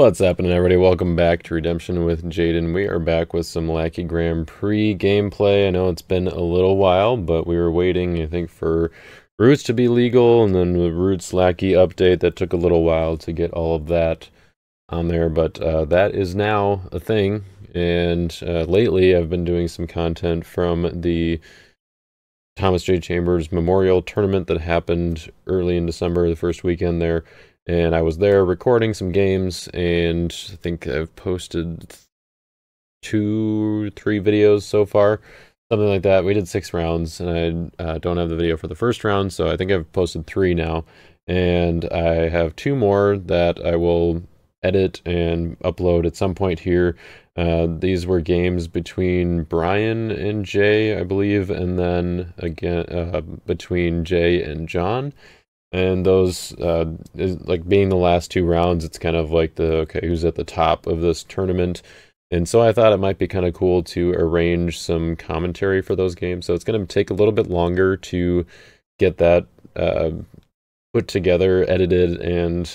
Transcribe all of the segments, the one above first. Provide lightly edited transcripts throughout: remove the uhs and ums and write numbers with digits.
What's happening, everybody? Welcome back to Redemption with Jaden. We are back with some Lackey Grand Prix gameplay. I know it's been a little while, but we were waiting, I think, for Roots to be legal, and then the Roots Lackey update that took a little while to get all of that on there, but that is now a thing. And lately, I've been doing some content from the Thomas J. Chambers Memorial Tournament that happened early in December, the first weekend there. And I was there recording some games, and I think I've posted 2-3 videos so far, something like that. We did 6 rounds, and I don't have the video for the first round, so I think I've posted 3 now. And I have 2 more that I will edit and upload at some point here. These were games between Brian and Jay, I believe, and then again between Jay and John. And those, like being the last 2 rounds, it's kind of like okay, who's at the top of this tournament? And so I thought it might be kind of cool to arrange some commentary for those games. So it's going to take a little bit longer to get that put together, edited, and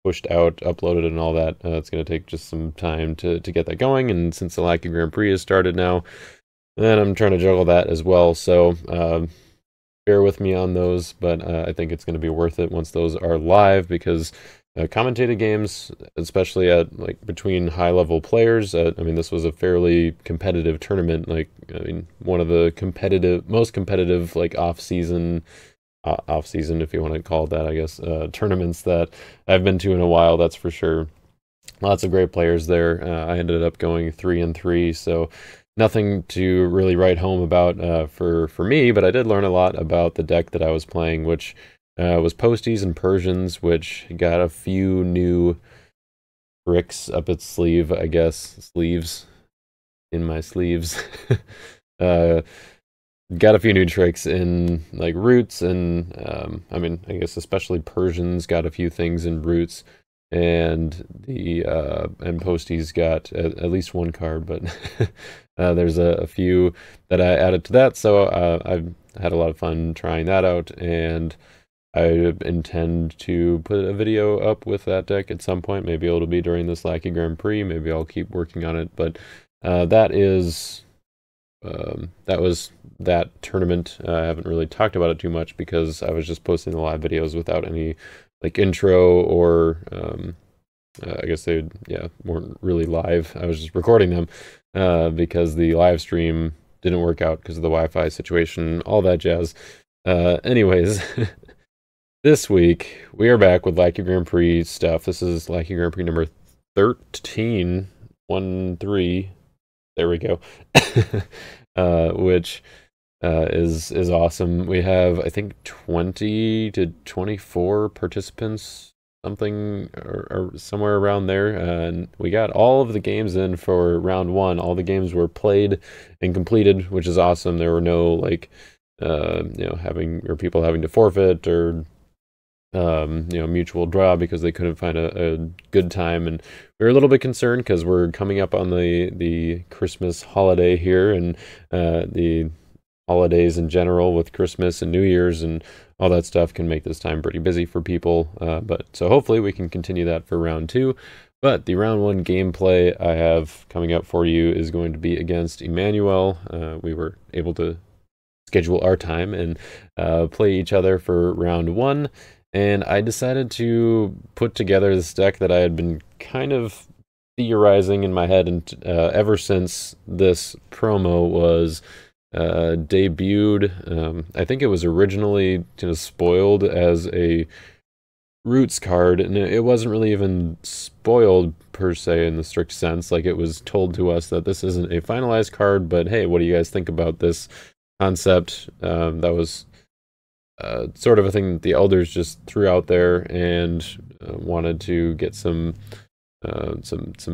pushed out, uploaded, and all that. It's going to take just some time to get that going. And since the Lackey Grand Prix has started now, then I'm trying to juggle that as well. So bear with me on those, but I think it's going to be worth it once those are live, because commentated games, especially at between high-level players, I mean, this was a fairly competitive tournament. One of the most competitive off-season, if you want to call it that, I guess, tournaments that I've been to in a while. That's for sure. Lots of great players there. I ended up going 3-3, so nothing to really write home about for me, but I did learn a lot about the deck that I was playing, which was Posties and Persians, which got a few new tricks up its sleeve, I guess. Sleeves in my sleeves. Got a few new tricks in Roots, and I mean, I guess especially Persians got a few things in Roots. And the Posties got at least 1 card, but there's a few that I added to that, so I've had a lot of fun trying that out, and I intend to put a video up with that deck at some point. Maybe it'll be during this Lackey Grand Prix, maybe I'll keep working on it, but that was that tournament. I haven't really talked about it too much because I was just posting the live videos without any intro, or I guess they weren't really live. I was just recording them because the live stream didn't work out because of the Wi-Fi situation, all that jazz. Anyways, this week we are back with Lackey Grand Prix stuff. This is Lackey Grand Prix number 13, 1-3. There we go. Which is awesome. We have, I think, 20 to 24 participants, something or somewhere around there, and we got all of the games in for round 1. All the games were played and completed, which is awesome. There were no people having to forfeit, or mutual draw because they couldn't find a good time. And we were a little bit concerned because we're coming up on the Christmas holiday here, and the holidays in general with Christmas and New Year's and all that stuff can make this time pretty busy for people. But so hopefully we can continue that for round 2. But the round 1 gameplay I have coming up for you is going to be against Emmanuel. We were able to schedule our time and play each other for round 1. And I decided to put together this deck that I had been kind of theorizing in my head, and ever since this promo was debuted. I think it was originally kind of spoiled as a Roots card, and it wasn't really even spoiled per se in the strict sense. It was told to us that this isn't a finalized card, but hey, what do you guys think about this concept? That was sort of a thing that the elders just threw out there, and wanted to get some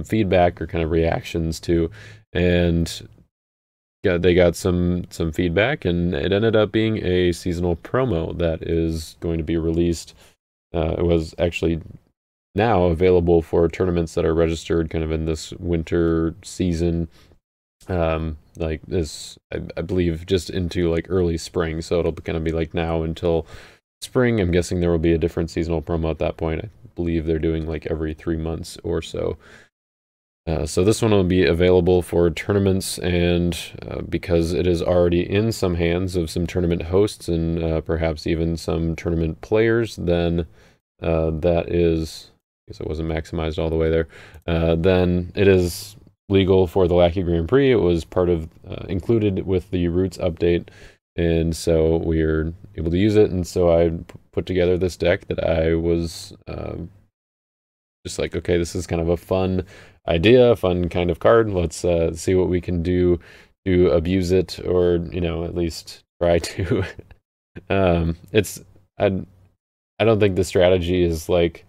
feedback or kind of reactions to, and they got some feedback, and it ended up being a seasonal promo that is going to be released. It was actually now available for tournaments that are registered kind of in this winter season, this, I believe, just into early spring, so it'll kind of be now until spring. I'm guessing there will be a different seasonal promo at that point. believe they're doing like every 3 months or so. So this one will be available for tournaments, and because it is already in some hands of some tournament hosts and perhaps even some tournament players, then that is, I guess it wasn't maximized all the way there, then it is legal for the Lackey Grand Prix. It was part of, included with the Roots update, and so we're able to use it, and so I put together this deck that I was just like, okay, this is kind of a fun idea, fun kind of card. Let's see what we can do to abuse it, or at least try to. It's I don't think the strategy is like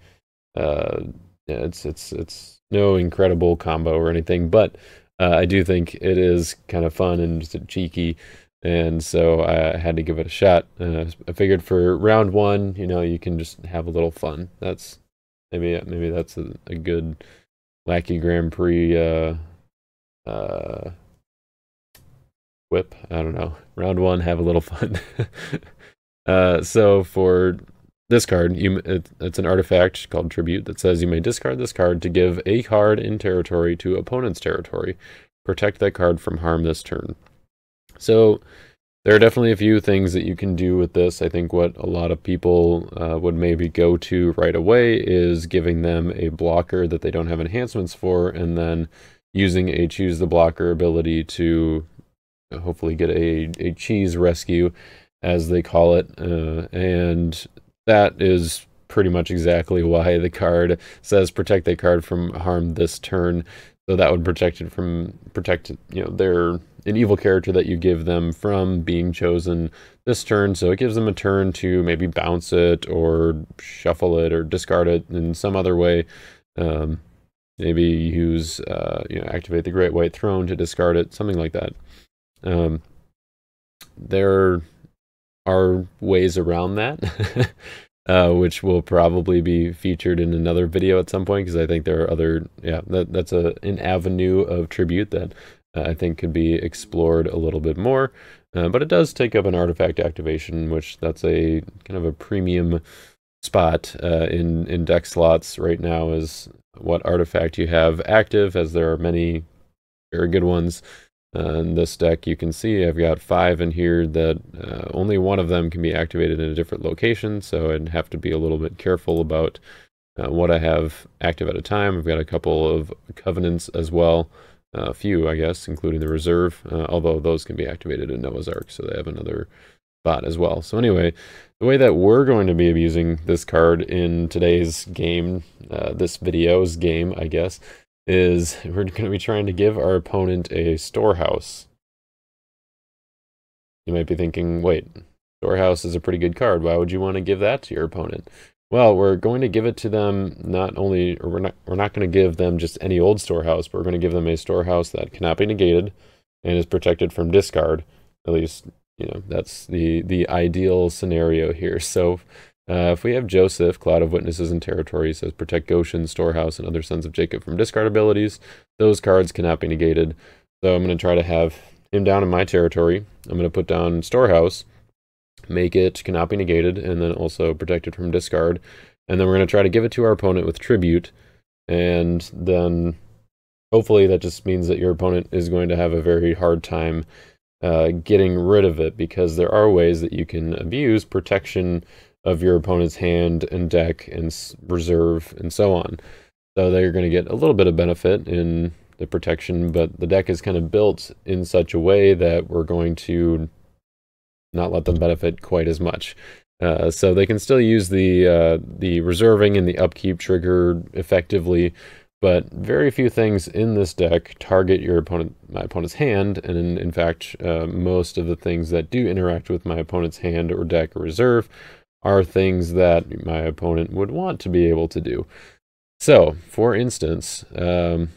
it's no incredible combo or anything, but I do think it is kind of fun and just cheeky, and so I had to give it a shot. I figured for round one, you can just have a little fun. That's maybe that's a good Lackey Grand Prix whip. I don't know. Round one, have a little fun. So for this card, it's an artifact called Tribute that says you may discard this card to give a card in territory to opponent's territory. Protect that card from harm this turn. So there are definitely a few things that you can do with this. I think what a lot of people would maybe go to right away is giving them a blocker that they don't have enhancements for, and then using a choose the blocker ability to hopefully get a cheese rescue, as they call it. And that is pretty much exactly why the card says protect that card from harm this turn. So that would protect they're an evil character that you give them from being chosen this turn. So it gives them a turn to maybe bounce it or shuffle it or discard it in some other way. Maybe use activate the Great White Throne to discard it, something like that. There are ways around that. Which will probably be featured in another video at some point, because I think there are other, that's an avenue of Tribute that I think could be explored a little bit more. But it does take up an artifact activation, which that's a kind of a premium spot in deck slots right now, is what artifact you have active, as there are many very good ones. In this deck, you can see I've got 5 in here that only one of them can be activated in a different location, so I'd have to be a little bit careful about what I have active at a time. I've got a couple of Covenants as well, a few, I guess, including the Reserve, although those can be activated in Noah's Ark, so they have another spot as well. So anyway, the way that we're going to be abusing this card in today's game, this video's game, I guess, is we're going to be trying to give our opponent a Storehouse. You might be thinking, wait, Storehouse is a pretty good card. Why would you want to give that to your opponent? Well, we're going to give it to them we're not going to give them just any old Storehouse, but we're going to give them a Storehouse that cannot be negated and is protected from discard. At least, that's the ideal scenario here. So if we have Joseph, Cloud of Witnesses and Territory, says protect Goshen, Storehouse, and other sons of Jacob from discard abilities. Those cards cannot be negated. So I'm going to try to have him down in my territory. I'm going to put down Storehouse, make it cannot be negated, and then also protected from discard. And then we're going to try to give it to our opponent with Tribute. And then hopefully that just means that your opponent is going to have a very hard time getting rid of it, because there are ways that you can abuse protection of your opponent's hand and deck and reserve and so on. So they're going to get a little bit of benefit in the protection, but the deck is kind of built in such a way that we're going to not let them benefit quite as much. So they can still use the reserving and the upkeep trigger effectively, but very few things in this deck target my opponent's hand, and in fact, most of the things that do interact with my opponent's hand or deck or reserve are things that my opponent would want to be able to do. So, for instance, I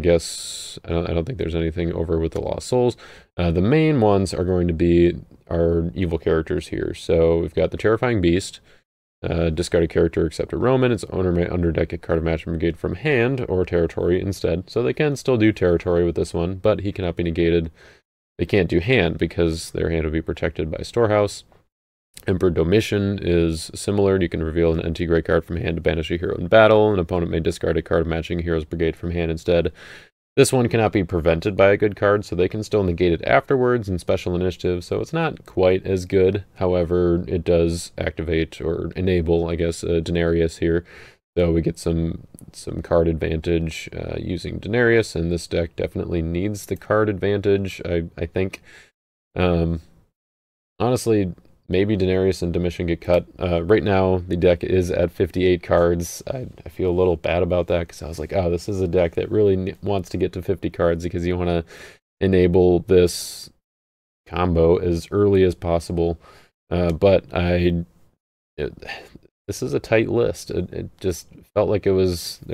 guess I don't think there's anything over with the Lost Souls. The main ones are going to be our evil characters here. So we've got the Terrifying Beast. Discard a character except a Roman. Its owner may underdeck a card of Match Brigade from hand or territory instead. So they can still do territory with this one, but he cannot be negated. They can't do hand because their hand would be protected by Storehouse. Emperor Domitian is similar. You can reveal an NT gray card from hand to banish a hero in battle. An opponent may discard a card matching a hero's brigade from hand instead. This one cannot be prevented by a good card, so they can still negate it afterwards in special initiative, so it's not quite as good. However, it does activate or enable, I guess, Denarius here. So we get some card advantage using Denarius, and this deck definitely needs the card advantage, I think. Honestly, maybe Denarius and Domitian get cut. Right now, the deck is at 58 cards. I feel a little bad about that because I was like, oh, this is a deck that really wants to get to 50 cards because you want to enable this combo as early as possible. But this is a tight list. It just felt like there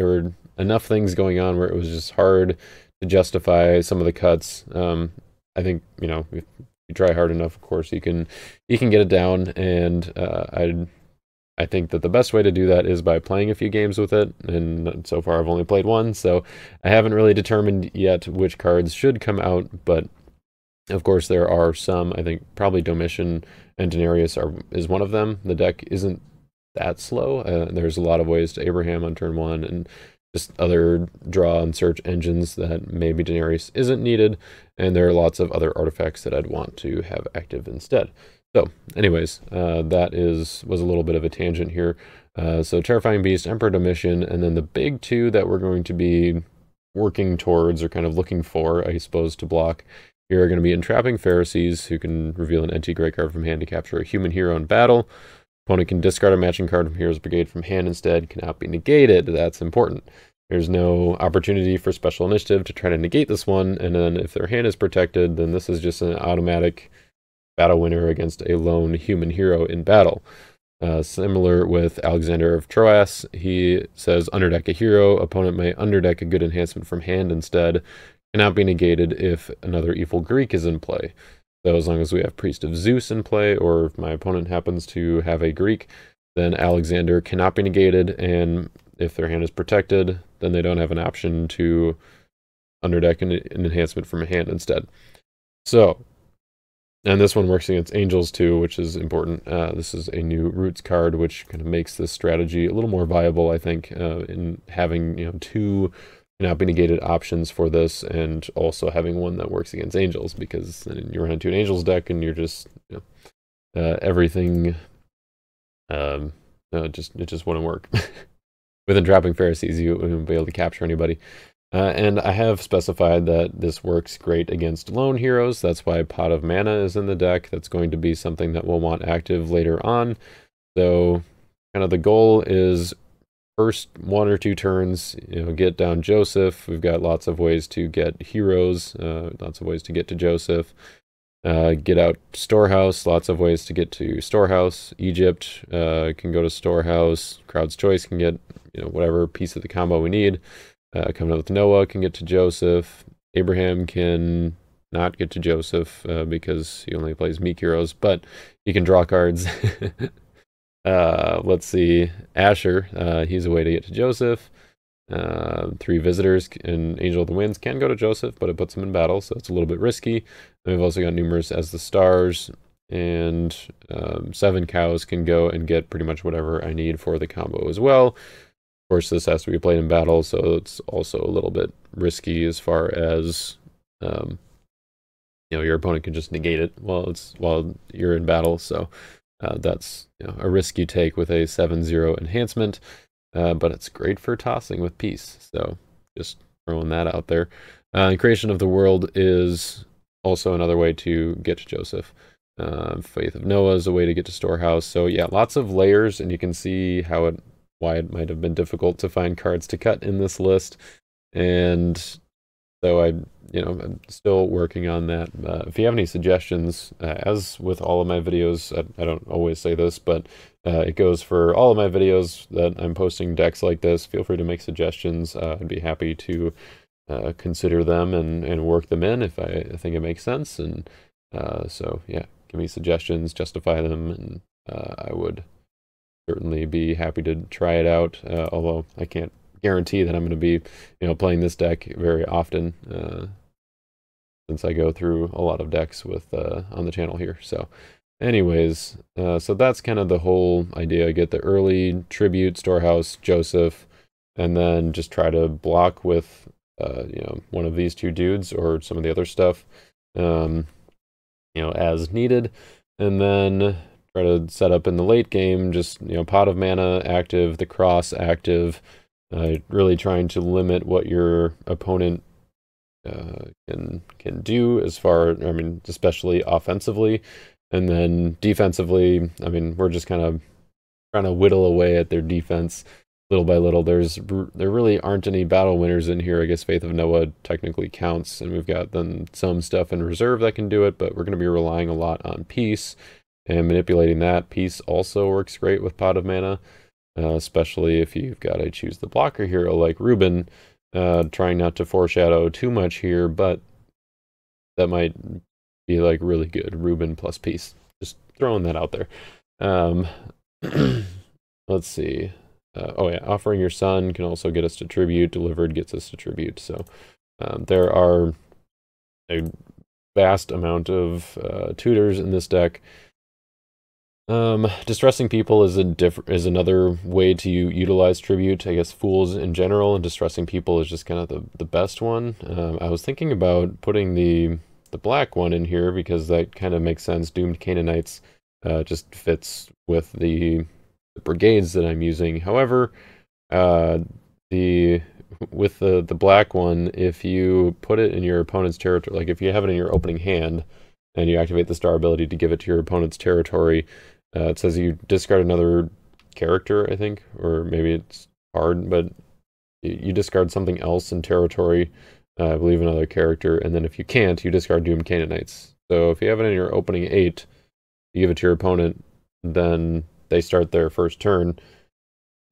were enough things going on where it was just hard to justify some of the cuts. I think, you know, if you try hard enough, of course, you can get it down, and I think that the best way to do that is by playing a few games with it, and so far I've only played one, so I haven't really determined yet which cards should come out, but of course there are some. I think probably Domitian and Denarius is one of them. The deck isn't that slow. There's a lot of ways to Abraham on turn 1, and just other draw and search engines that maybe Denarius isn't needed, and there are lots of other artifacts that I'd want to have active instead. So anyways, that was a little bit of a tangent here. So Terrifying Beast, Emperor Domitian, and then the big two that we're going to be working towards, or kind of looking for, I suppose, to block here are going to be Entrapping Pharisees, who can reveal an NT gray card from hand to capture a human hero in battle. Opponent can discard a matching card from Hero's Brigade from hand instead, cannot be negated. That's important. There's no opportunity for special initiative to try to negate this one, and then if their hand is protected, then this is just an automatic battle winner against a lone human hero in battle. Similar with Alexander of Troas, he says underdeck a hero, opponent may underdeck a good enhancement from hand instead, cannot be negated if another evil Greek is in play. So as long as we have Priest of Zeus in play, or if my opponent happens to have a Greek, then Alexander cannot be negated, and if their hand is protected, then they don't have an option to underdeck an enhancement from a hand instead. So, and this one works against angels too, which is important. This is a new roots card, which kind of makes this strategy a little more viable, I think, in having, you know, two cannot be negated options for this, and also having one that works against angels, because then you run into an angels deck and you're just, you know, everything it just wouldn't work. With Entrapping Pharisees, you wouldn't be able to capture anybody. And I have specified that this works great against lone heroes. That's why Pot of Mana is in the deck. That's going to be something that we'll want active later on. So kind of the goal is first 1 or 2 turns, you know, get down Joseph. We've got lots of ways to get heroes, lots of ways to get to Joseph. Get out Storehouse, lots of ways to get to Storehouse. Egypt can go to Storehouse. Crowd's Choice can get, you know, whatever piece of the combo we need. Coming up with Noah can get to Joseph. Abraham can not get to Joseph because he only plays meek heroes, but he can draw cards. Let's see, Asher, he's a way to get to Joseph. 3 visitors and Angel of the Winds can go to Joseph, but it puts him in battle, so it's a little bit risky. And we've also got Numerous as the Stars, and 7 cows can go and get pretty much whatever I need for the combo as well. Of course, this has to be played in battle, so it's also a little bit risky as far as you know, your opponent can just negate it while you're in battle. So that's, you know, a risk you take with a 7/0 enhancement. But it's great for tossing with peace, so just throwing that out there. Creation of the World is also another way to get to Joseph. Faith of Noah is a way to get to Storehouse. So yeah, lots of layers, and you can see why it might have been difficult to find cards to cut in this list. And so I'm still working on that. If you have any suggestions, as with all of my videos, I don't always say this, but it goes for all of my videos that I'm posting decks like this. Feel free to make suggestions. I'd be happy to consider them and work them in if I think it makes sense. And so yeah, give me suggestions, justify them, and I would certainly be happy to try it out. Although I can't guarantee that I'm going to be, playing this deck very often, since I go through a lot of decks with on the channel here. So Anyways, so that's kind of the whole idea. I get the early tribute, Storehouse, Joseph, and then just try to block with, one of these two dudes or some of the other stuff, as needed. And then try to set up in the late game, just, Pot of Mana active, the Cross active, really trying to limit what your opponent can do as far, especially offensively. And then defensively, we're just kind of trying to whittle away at their defense little by little. There really aren't any battle winners in here. I guess Faith of Noah technically counts, and we've got then some stuff in reserve that can do it, but we're going to be relying a lot on Peace and manipulating that. Peace also works great with Pot of Mana, especially if you've got to choose the blocker hero like Ruben. Trying not to foreshadow too much here, but that might be like really good. Ruben plus Peace. Just throwing that out there. Let's see. Offering your son can also get us to tribute. Delivered gets us to tribute. So there are a vast amount of tutors in this deck. Distressing people is another way to utilize tribute. I guess fools in general, and distressing people is just kind of the best one. I was thinking about putting the black one in here because that kind of makes sense. Doomed Canaanites just fits with the brigades that I'm using. However, with the black one, if you put it in your opponent's territory, like if you have it in your opening hand and you activate the star ability to give it to your opponent's territory, it says you discard another character, I think, or maybe it's hard, but you discard something else in territory, I believe another character, and then if you can't, you discard Doomed Canaanites. So if you have it in your opening 8, you give it to your opponent, then they start their first turn.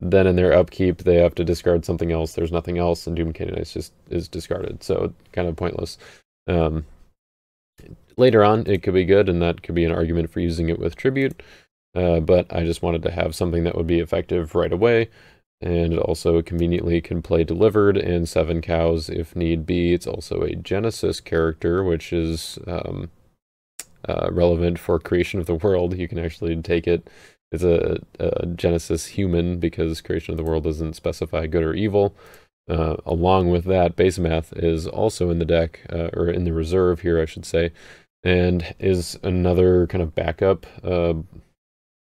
Then in their upkeep, they have to discard something else. There's nothing else, and Doomed Canaanites just is discarded. So kind of pointless. Later on, it could be good, and that could be an argument for using it with Tribute. But I just wanted to have something that would be effective right away. And it also conveniently can play Delivered and 7 cows if need be. It's also a Genesis character, which is relevant for Creation of the World. You can actually take it as a Genesis human because Creation of the World doesn't specify good or evil. Along with that, Base Math is also in the deck, or in the reserve here, I should say, and is another kind of backup,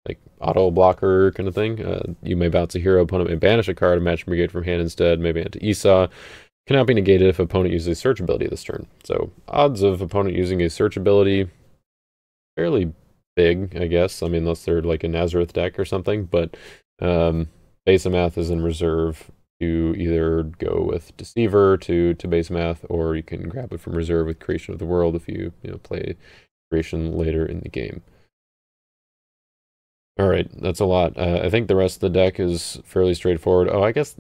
like auto blocker kind of thing. You may bounce a hero, opponent may banish a card, match brigade from hand instead, maybe into Esau. Cannot be negated if opponent uses a search ability this turn. So odds of opponent using a search ability, fairly big, I guess. Unless they're like a Nazareth deck or something, but Base Math is in reserve to either go with Deceiver to Base Math, or you can grab it from reserve with Creation of the World if you play Creation later in the game. All right, that's a lot. I think the rest of the deck is fairly straightforward. Oh, I guess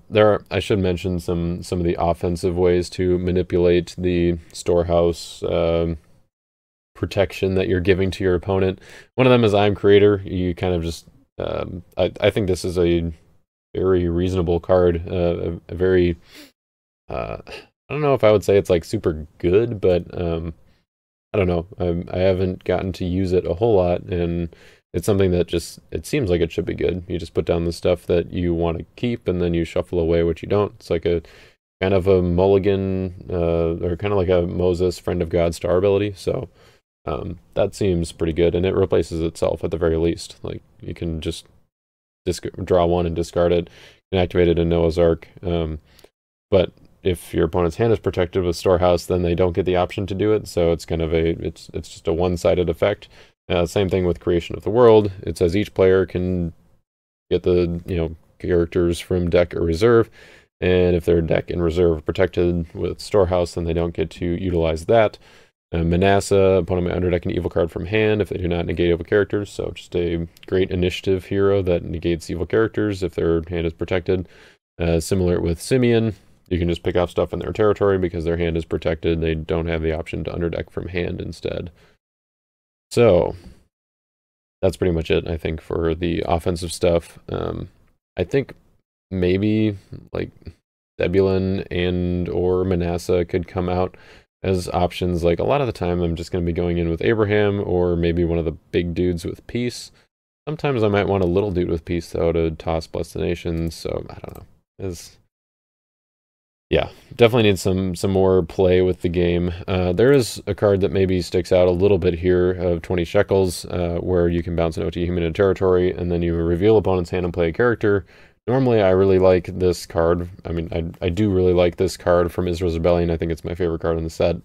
I should mention some of the offensive ways to manipulate the Storehouse protection that you're giving to your opponent. One of them is I'm Creator. You kind of just I think this is a very reasonable card. A very I don't know if I would say it's like super good, but I don't know. I haven't gotten to use it a whole lot, and it's something that it seems like it should be good. You just put down the stuff that you want to keep, and then you shuffle away what you don't. It's like a kind of a mulligan, or kind of like a Moses, Friend of God star ability. So that seems pretty good, and it replaces itself at the very least. Like you can just draw one and discard it, and activate it in Noah's Ark. But if your opponent's hand is protected with Storehouse, then they don't get the option to do it. So it's kind of it's just a one-sided effect. Same thing with Creation of the World. It says each player can get the characters from deck or reserve, and if their deck and reserve are protected with Storehouse, then they don't get to utilize that. Manasseh, opponent may underdeck an evil card from hand if they do not negate evil characters. So just a great initiative hero that negates evil characters if their hand is protected. Similar with Simeon, you can just pick off stuff in their territory because their hand is protected. They don't have the option to underdeck from hand instead. So that's pretty much it, I think, for the offensive stuff. I think maybe like Zebulon and or Manasseh could come out as options. Like a lot of the time I'm just going to be going in with Abraham or maybe one of the big dudes with peace. Sometimes I might want a little dude with peace though to toss Bless the Nation, so I don't know. Yeah, definitely need some more play with the game. There is a card that maybe sticks out a little bit here of 20 shekels, where you can bounce an OT human into territory, and then you reveal opponent's hand and play a character. Normally, I really like this card. I mean, I do really like this card from Israel's Rebellion. I think it's my favorite card in the set.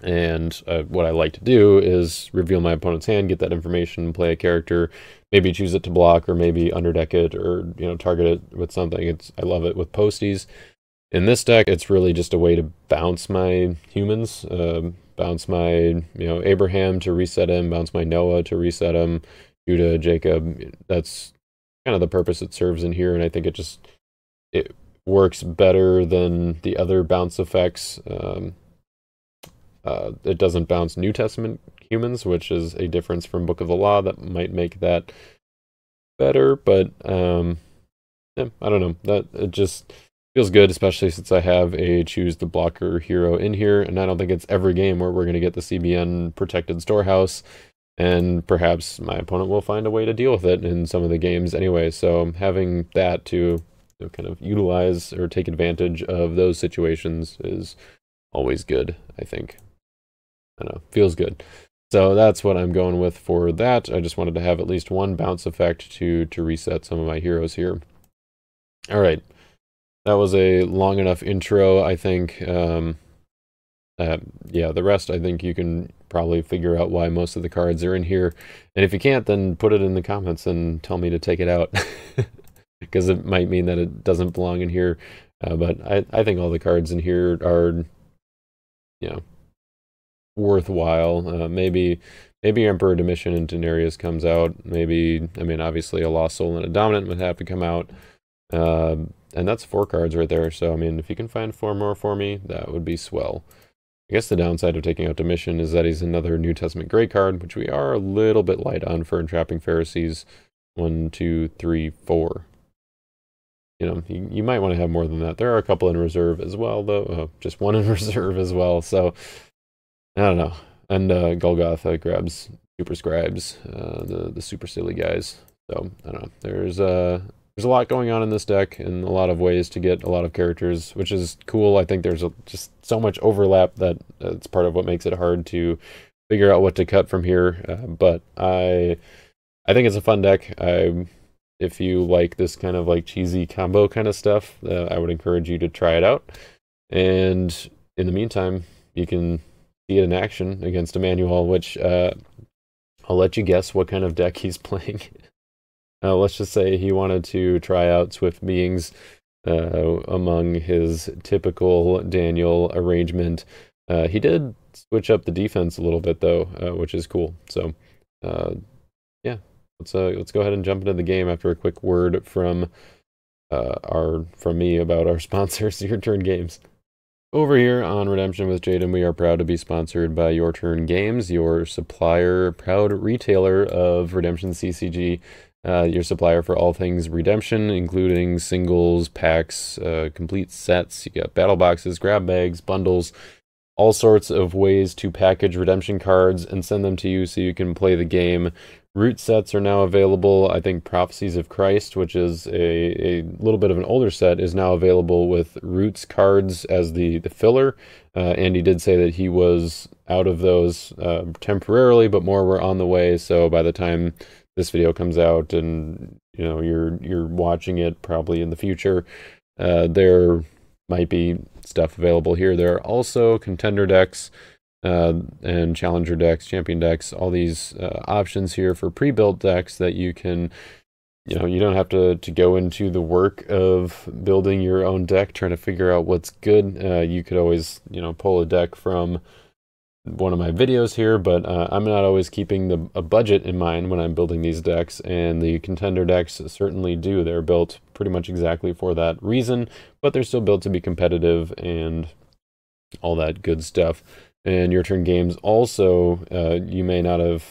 And what I like to do is reveal my opponent's hand, get that information, play a character, maybe choose it to block, or maybe underdeck it, or target it with something. I love it with posties. In this deck, it's really just a way to bounce my humans, bounce my Abraham to reset him, bounce my Noah to reset him, Judah, Jacob. That's kind of the purpose it serves in here, and I think it works better than the other bounce effects. It doesn't bounce New Testament humans, which is a difference from Book of the Law that might make that better, but yeah, I don't know. That it just feels good, especially since I have a choose the blocker hero in here, and I don't think it's every game where we're going to get the CBN protected Storehouse, and perhaps my opponent will find a way to deal with it in some of the games anyway, so having that to kind of utilize or take advantage of those situations is always good, I think. I don't know, feels good. So that's what I'm going with for that. I just wanted to have at least one bounce effect to reset some of my heroes here. All right, that was a long enough intro, I think. Yeah, the rest, I think you can probably figure out why most of the cards are in here. And if you can't, then put it in the comments and tell me to take it out. Because it might mean that it doesn't belong in here. But I think all the cards in here are, worthwhile. Maybe Emperor Domitian and Denarius comes out. Maybe, I mean, obviously a Lost Soul and a Dominant would have to come out. And that's 4 cards right there. So, I mean, if you can find 4 more for me, that would be swell. I guess the downside of taking out Domitian is that he's another New Testament Great card, which we are a little bit light on for Entrapping Pharisees. 1, 2, 3, 4. You might want to have more than that. There are a couple in reserve as well, though. Just 1 in reserve as well. So, I don't know. And Golgotha grabs Super Scribes, the super silly guys. So, I don't know. There's a lot going on in this deck and a lot of ways to get a lot of characters, which is cool. I think there's just so much overlap that it's part of what makes it hard to figure out what to cut from here. But I think it's a fun deck. If you like this kind of like cheesy combo kind of stuff, I would encourage you to try it out. And in the meantime, you can see it in action against Emmanuel, which I'll let you guess what kind of deck he's playing. Let's just say he wanted to try out Swift Beings among his typical Daniel arrangement. He did switch up the defense a little bit, though, which is cool. So, yeah, let's go ahead and jump into the game after a quick word from me about our sponsors, Your Turn Games. Over here on Redemption with Jaden, we are proud to be sponsored by Your Turn Games, your supplier, proud retailer of Redemption CCG, your supplier for all things Redemption, including singles, packs, complete sets. You got battle boxes, grab bags, bundles, all sorts of ways to package Redemption cards and send them to you so you can play the game. Root sets are now available. I think Prophecies of Christ, which is a little bit of an older set, is now available with Roots cards as the filler. Andy did say that he was out of those temporarily, but more were on the way. So by the time this video comes out and you're watching it probably in the future, there might be stuff available here. There are also contender decks and challenger decks, champion decks, all these options here for pre-built decks that you can, you don't have to go into the work of building your own deck, trying to figure out what's good. You could always, pull a deck from one of my videos here, but I'm not always keeping a budget in mind when I'm building these decks, and the contender decks certainly do. They're built pretty much exactly for that reason, but they're still built to be competitive and all that good stuff. And Your Turn Games also, you may not have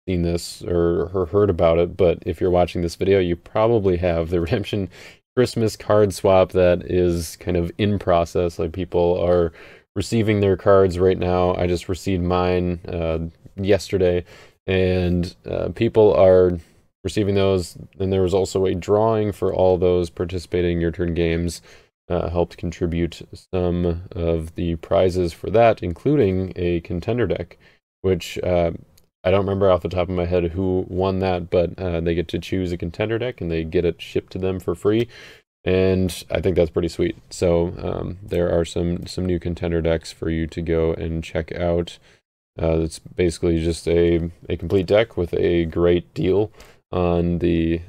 seen this or heard about it, but if you're watching this video, you probably have the Redemption Christmas card swap that is kind of in process. Like, people are receiving their cards right now. I just received mine yesterday, and people are receiving those. And there was also a drawing for all those participating in Your Turn games. Helped contribute some of the prizes for that, including a contender deck, which I don't remember off the top of my head who won that, but they get to choose a contender deck and they get it shipped to them for free. And I think that's pretty sweet. So there are some new contender decks for you to go and check out. It's basically just a complete deck with a great deal on the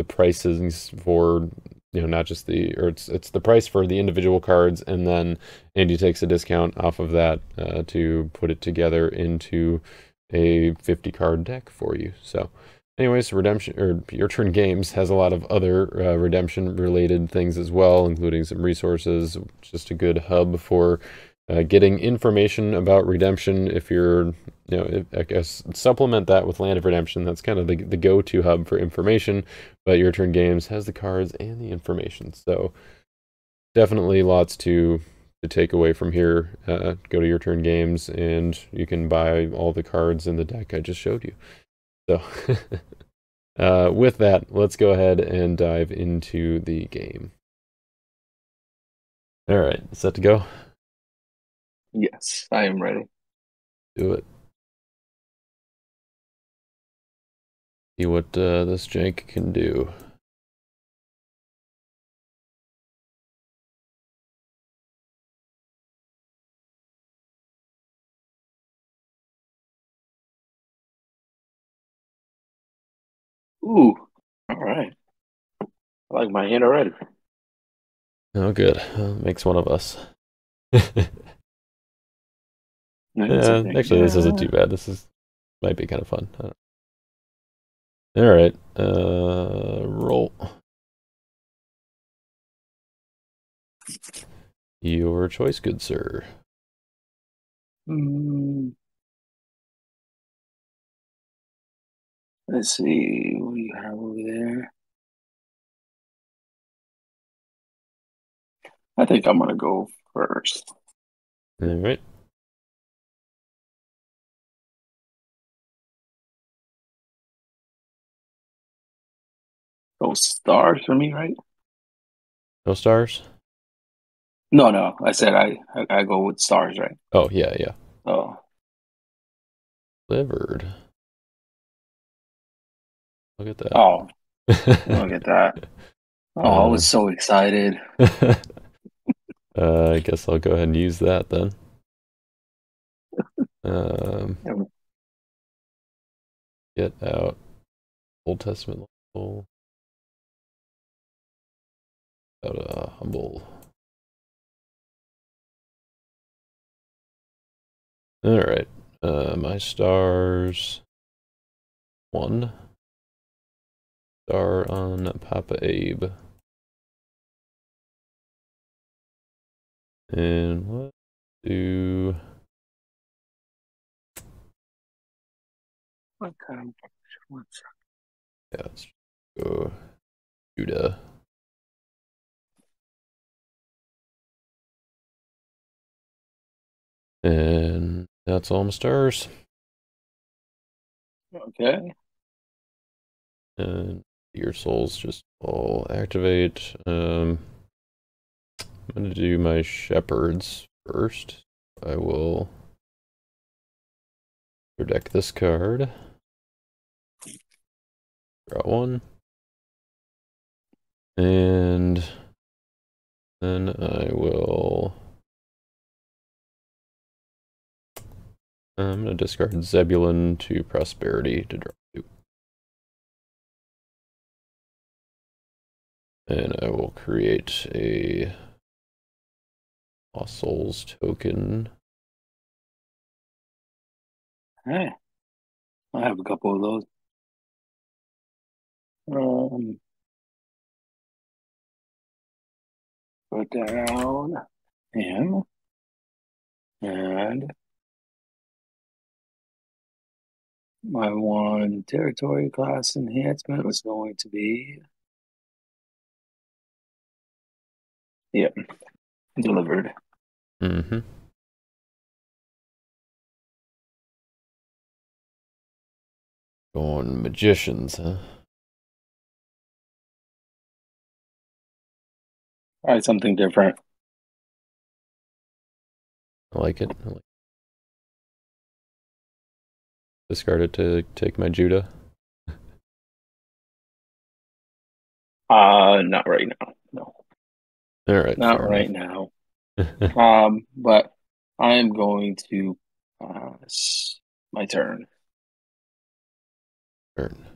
prices for, not just it's the price for the individual cards, and then Andy takes a discount off of that to put it together into a 50 card deck for you. So anyways, Redemption, or Your Turn Games, has a lot of other redemption related things as well, including some resources. Just a good hub for getting information about redemption. If you're, I guess supplement that with Land of Redemption. That's kind of the go-to hub for information, but Your Turn Games has the cards and the information. So definitely lots to take away from here. Go to Your Turn Games and you can buy all the cards in the deck I just showed you. So with that, let's go ahead and dive into the game. All right, set to go? Yes, I am ready. Do it. See what this jank can do. Ooh, all right. I like my hand already. Oh, good. Makes one of us. Actually, this isn't too bad. Might be kind of fun. All right, roll. Your choice, good sir. Let's see what do you have over there. I think I'm gonna go first. All right. Those stars for me, right? No stars? No. I said I go with stars, right? Oh, yeah. Oh. Delivered. Look at that. Oh, look at that. Oh, I was so excited. I guess I'll go ahead and use that then. Get out Old Testament level. Out humble. All right. My stars. 1 star on Papa Abe. And let's do. What kind of Yeah, let's go Judah. And that's all my stars. Okay. And your souls just all activate. I'm going to do my shepherds first. I will deck this card. Draw 1. And then I will. I'm going to discard Zebulun to Prosperity to draw 2. And I will create a Lost Souls token. Hey, I have a couple of those. Put down him and my 1 territory class enhancement was going to be delivered. Mm-hmm. Going magicians, huh? Try something different. I like it. Discard it to take my Judah. Not right now. No, All right, not fair right enough. now. But I am going to my turn. Turn.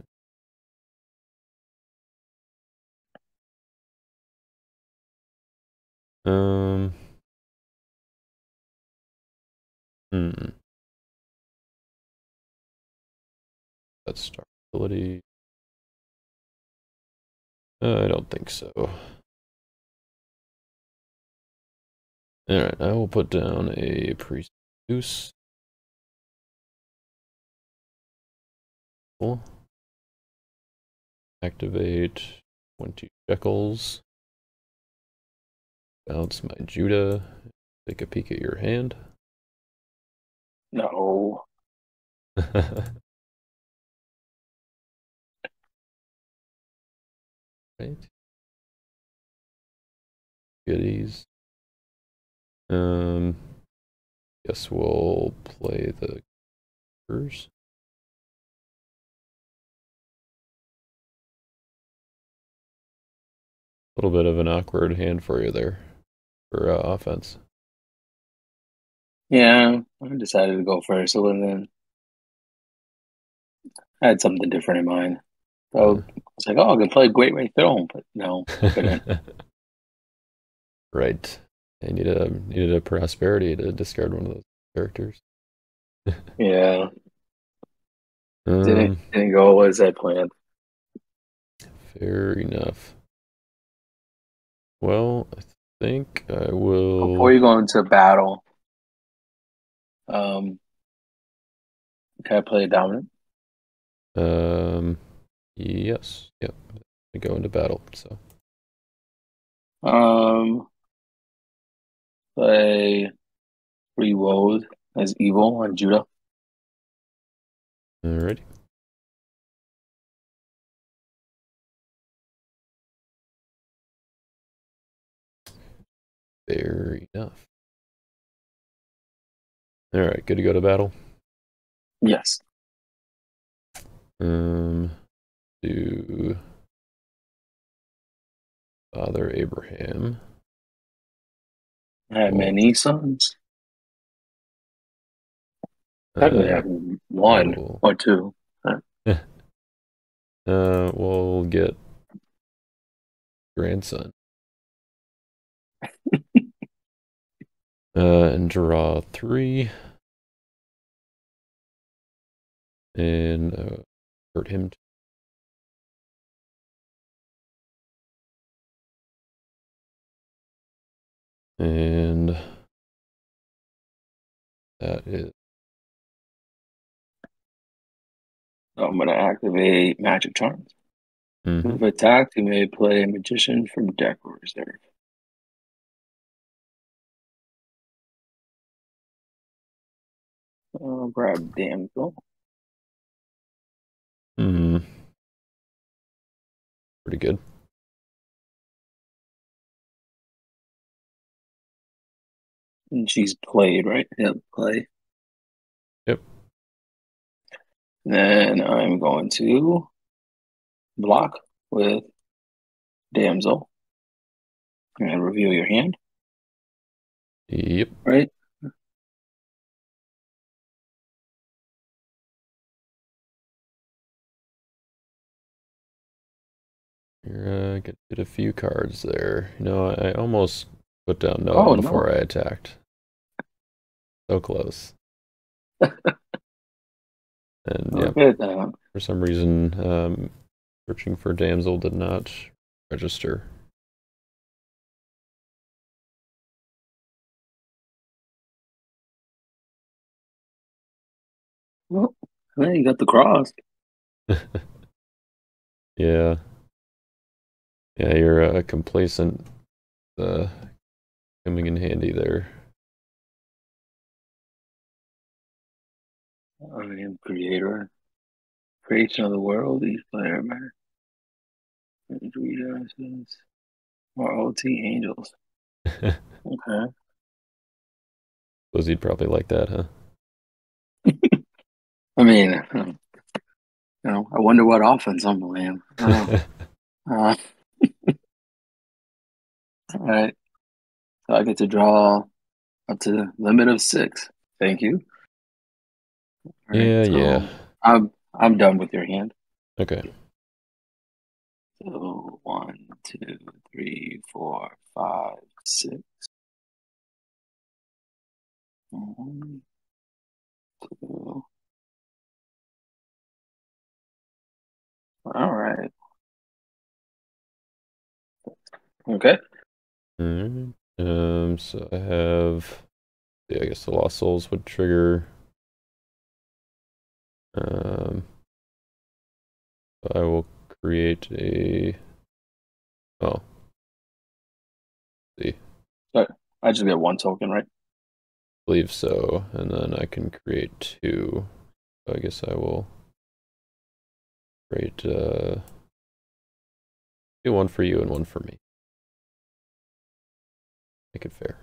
Um. Hmm. That's star ability. I don't think so. All right, I will put down a priest goose. Cool. Activate 20 shekels. Bounce my Judah. Take a peek at your hand. No. Right. Goodies. Um. Guess we'll play the first. A little bit of an awkward hand for you there for offense. Yeah, I decided to go first, so then I had something different in mind. So I was like, oh, I can play Great Way Throne, but no, couldn't. Right. I needed a prosperity to discard one of those characters. Yeah, didn't Um, didn't go as I planned. fair enough. Well, I think I Before will. you go into battle, um, can I play a dominant? Um, yes, yep. I go into battle. So, Um, play Rewold as evil on Judah. alrighty. Fair enough. All right, good to go to battle. Yes. To Father Abraham. I have Well, many sons. Technically, I uh, have one we'll, or two. we'll get grandson. And draw 3. And hurt him. And that is. So I'm going to activate Magic Charms. Mm-hmm. If attacked, you may play a Magician from deck or reserve. I'll grab Damsel. Mm, pretty good. And she's played, right? Yep, play. Yep. Then I'm going to block with Damsel and reveal your hand, Yep. right? You're gonna get a few cards there. You know, I almost put down Oh, Noah before no. I attacked. So close. And yeah, Look at that. for some reason, searching for damsel did not register. Well, hey, you got the cross. Yeah. Yeah, you're complacent. Uh, Coming in handy there. I am creator. Creation of the world, each player, man. Three dices. Or OT angels. Okay. Suppose you'd probably like that, huh? I mean, I wonder what offense I'm playing. Uh, all right. So I get to draw up to the limit of 6. Thank you. All right. Yeah, yeah. So I'm done with your hand. Okay. So 1, 2, 3, 4, 5, 6. 1, 2. All right. Okay. Alright. So I have, yeah, I guess the Lost Souls would trigger. Um, I will create a, oh, see, So I just get 1 token, right? believe so, and then I can create 2. So I guess I will create, do 1 for you and 1 for me. Make it fair.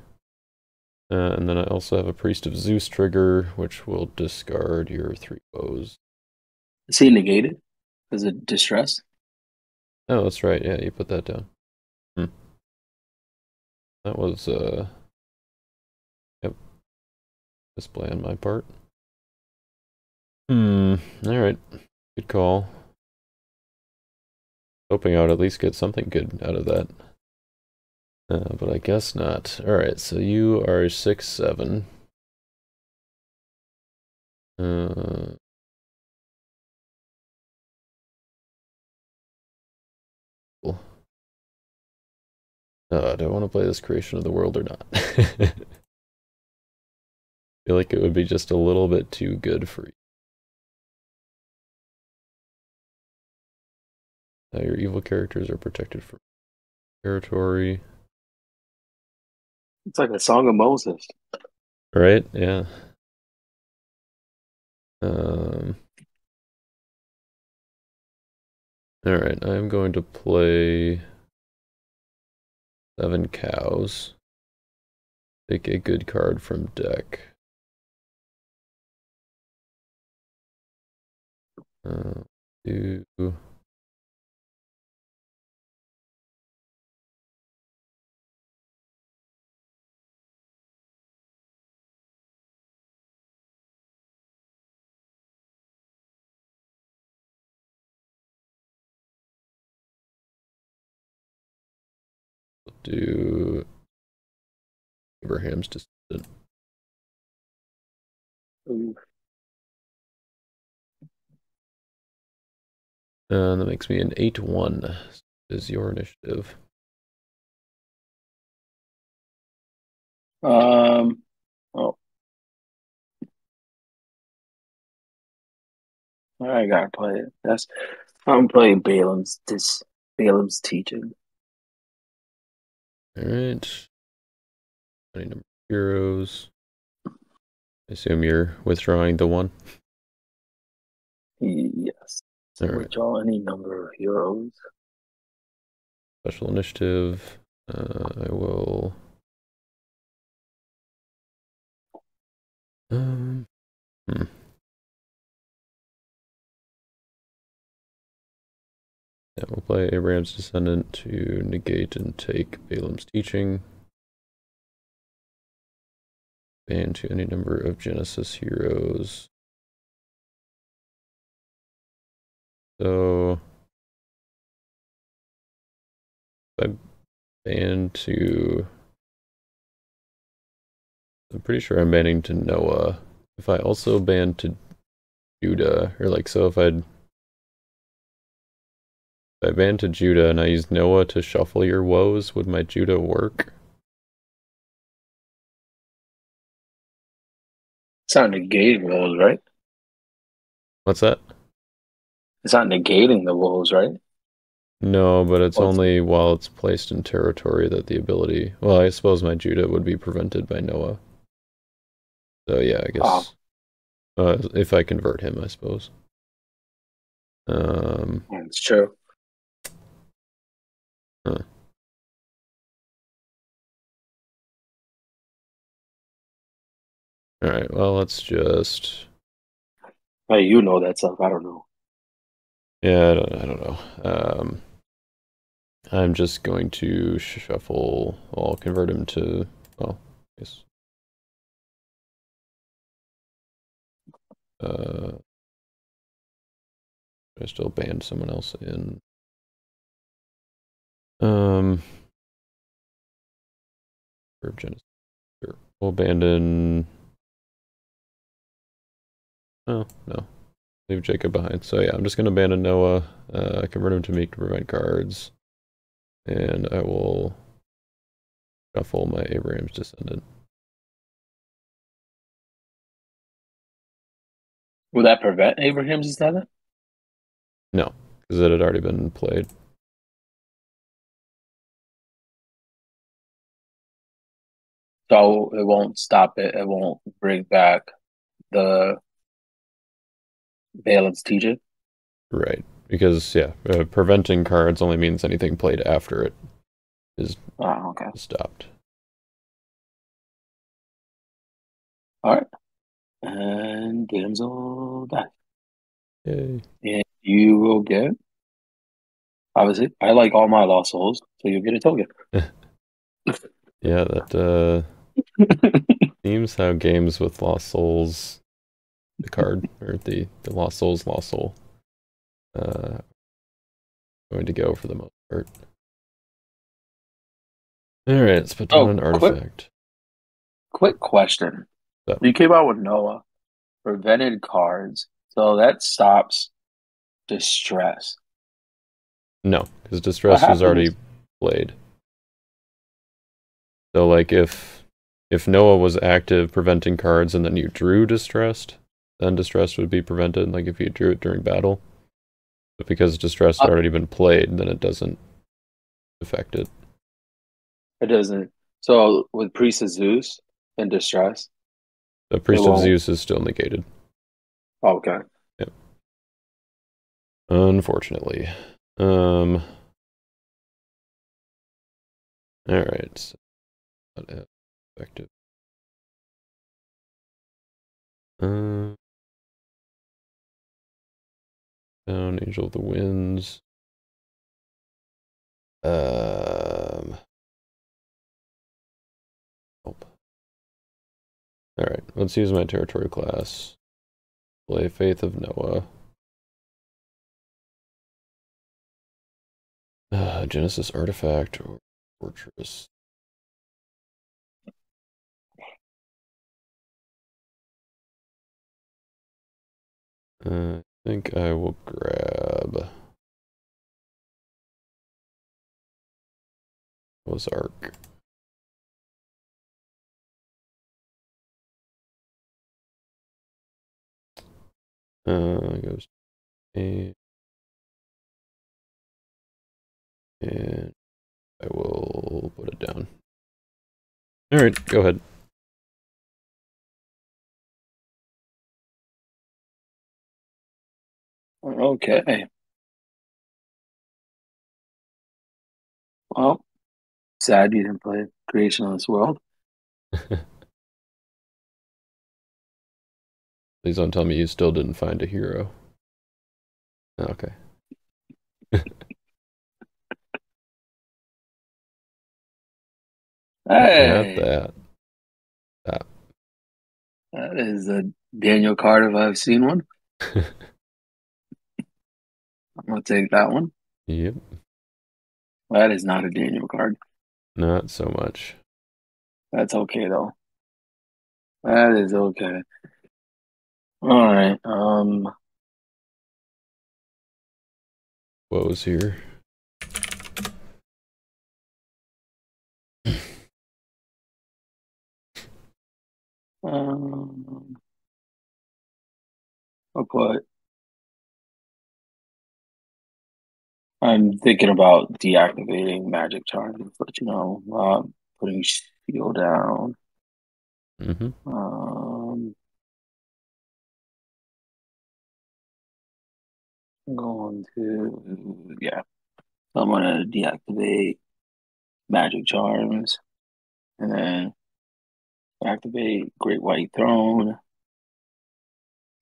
And then I also have a Priest of Zeus trigger, which will discard your 3 woes. Is he negated? Is it distress? Oh, that's right. Yeah, you put that down. That was, yep, display on my part. Alright. Good call. Hoping I would at least get something good out of that. But I guess not. Alright, so you are 6/7. Cool. Do I want to play this Creation of the World or not? I feel like it would be just a little bit too good for you. Your evil characters are protected from territory. It's like a Song of Moses. Right? Yeah. Alright, I'm going to play 7 cows. Take a good card from deck. Do do Abraham's descendant. Ooh. And that makes me an 8/1. Is your initiative. Oh, I gotta play it. I'm playing Balaam's teaching. Alright. Any number of heroes. I assume you're withdrawing the 1. Yes. So Alright. withdraw any number of heroes. Special initiative. I will. Hmm. Yeah, we'll play Abraham's descendant to negate and take Balaam's teaching. Ban to any number of Genesis heroes. So if I ban to, I'm pretty sure I'm banning to Noah. If I also ban to Judah, or like, so if I ban to Judah and I use Noah to shuffle your woes, would my Judah work? It's not negating those, right? What's that? It's not negating the wolves, right? No, but it's Well, only while it's placed in territory that the ability. Well, I suppose my Judah would be prevented by Noah. So yeah, I oh, guess If I convert him, I suppose. It's true. Huh. All right. Well, let's just. Hey, you know that stuff. I don't know. Yeah, I don't know. I'm just going to shuffle. I'll convert him to. Well, I guess. I still banned someone else in. Verb Genesis. Sure. We'll abandon. Oh no, leave Jacob behind. So yeah, I'm just gonna abandon Noah. Convert him to meek to prevent cards, and I will shuffle my Abraham's descendant. Will that prevent Abraham's descendant? No, because it had already been played. So it won't stop it. It won't bring back the Balaam's teaching. Right. Because, yeah, preventing cards only means anything played after it is Oh, okay. stopped. All right. And damsel back. Yay. And you will get, obviously, I like all my lost souls, so you'll get a token. Yeah, that seems how games with Lost Souls, the card, or the Lost Souls, Lost Soul, going to go for the most part. Alright, let's put down an artifact. Quick question. So, You came out with Noah, prevented cards, so that stops distress. no, because What Distress was already happens? played. So, like, if Noah was active preventing cards and then you drew Distressed, then Distressed would be prevented, like if you drew it during battle. But because Distressed had already been played, then it doesn't affect it. It doesn't. So with Priest of Zeus and distress, The it Priest of won't. Zeus is still negated. Okay. Yep. Unfortunately. Alright. So not effective. Down, Angel of the Winds. Help. Alright, let's use my territory class. Play Faith of Noah. Genesis Artifact or Fortress. I think I will grab Ozark. Goes A, and I will put it down. All right, go ahead. Okay. Well, sad you didn't play Creation of this World. Please don't tell me you still didn't find a hero. Okay. Look at Hey, that. Stop. that is a Daniel card if I've seen one. I'm gonna take that one. Yep, That is not a Daniel card. not so much. That's okay though. That is okay. All right. Woes here. Um, I'll put. I'm thinking about deactivating magic charm, but putting shield down. Mm-hmm. Um, I'm going to, yeah. So I'm going to deactivate Magic Charms and then activate Great White Throne,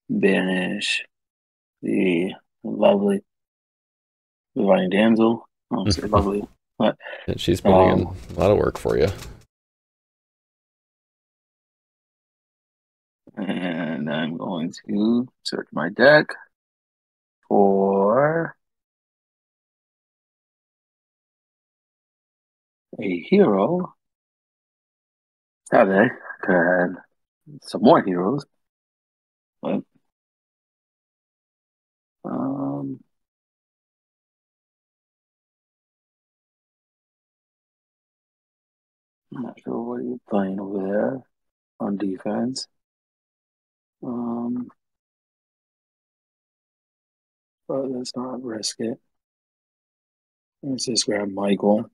banish the lovely Divine Damsel. I don't say lovely, but And she's putting in a lot of work for you. and I'm going to search my deck for a hero. Saturday, could have some more heroes, but um, I'm not sure what you're playing over there on defense. But let's not risk it. Let's just grab Michael.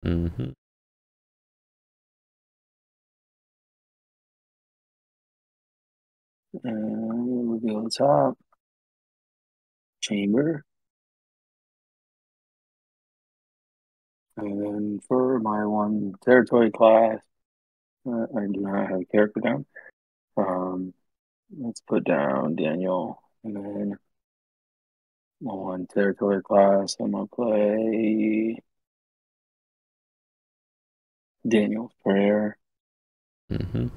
Mm-hmm. And reveal the top. Chamber. And then for my one territory class, I do not have a character down. Let's put down Daniel. And then my one territory class, I'm going to play Daniel's Prayer. Mm-hmm.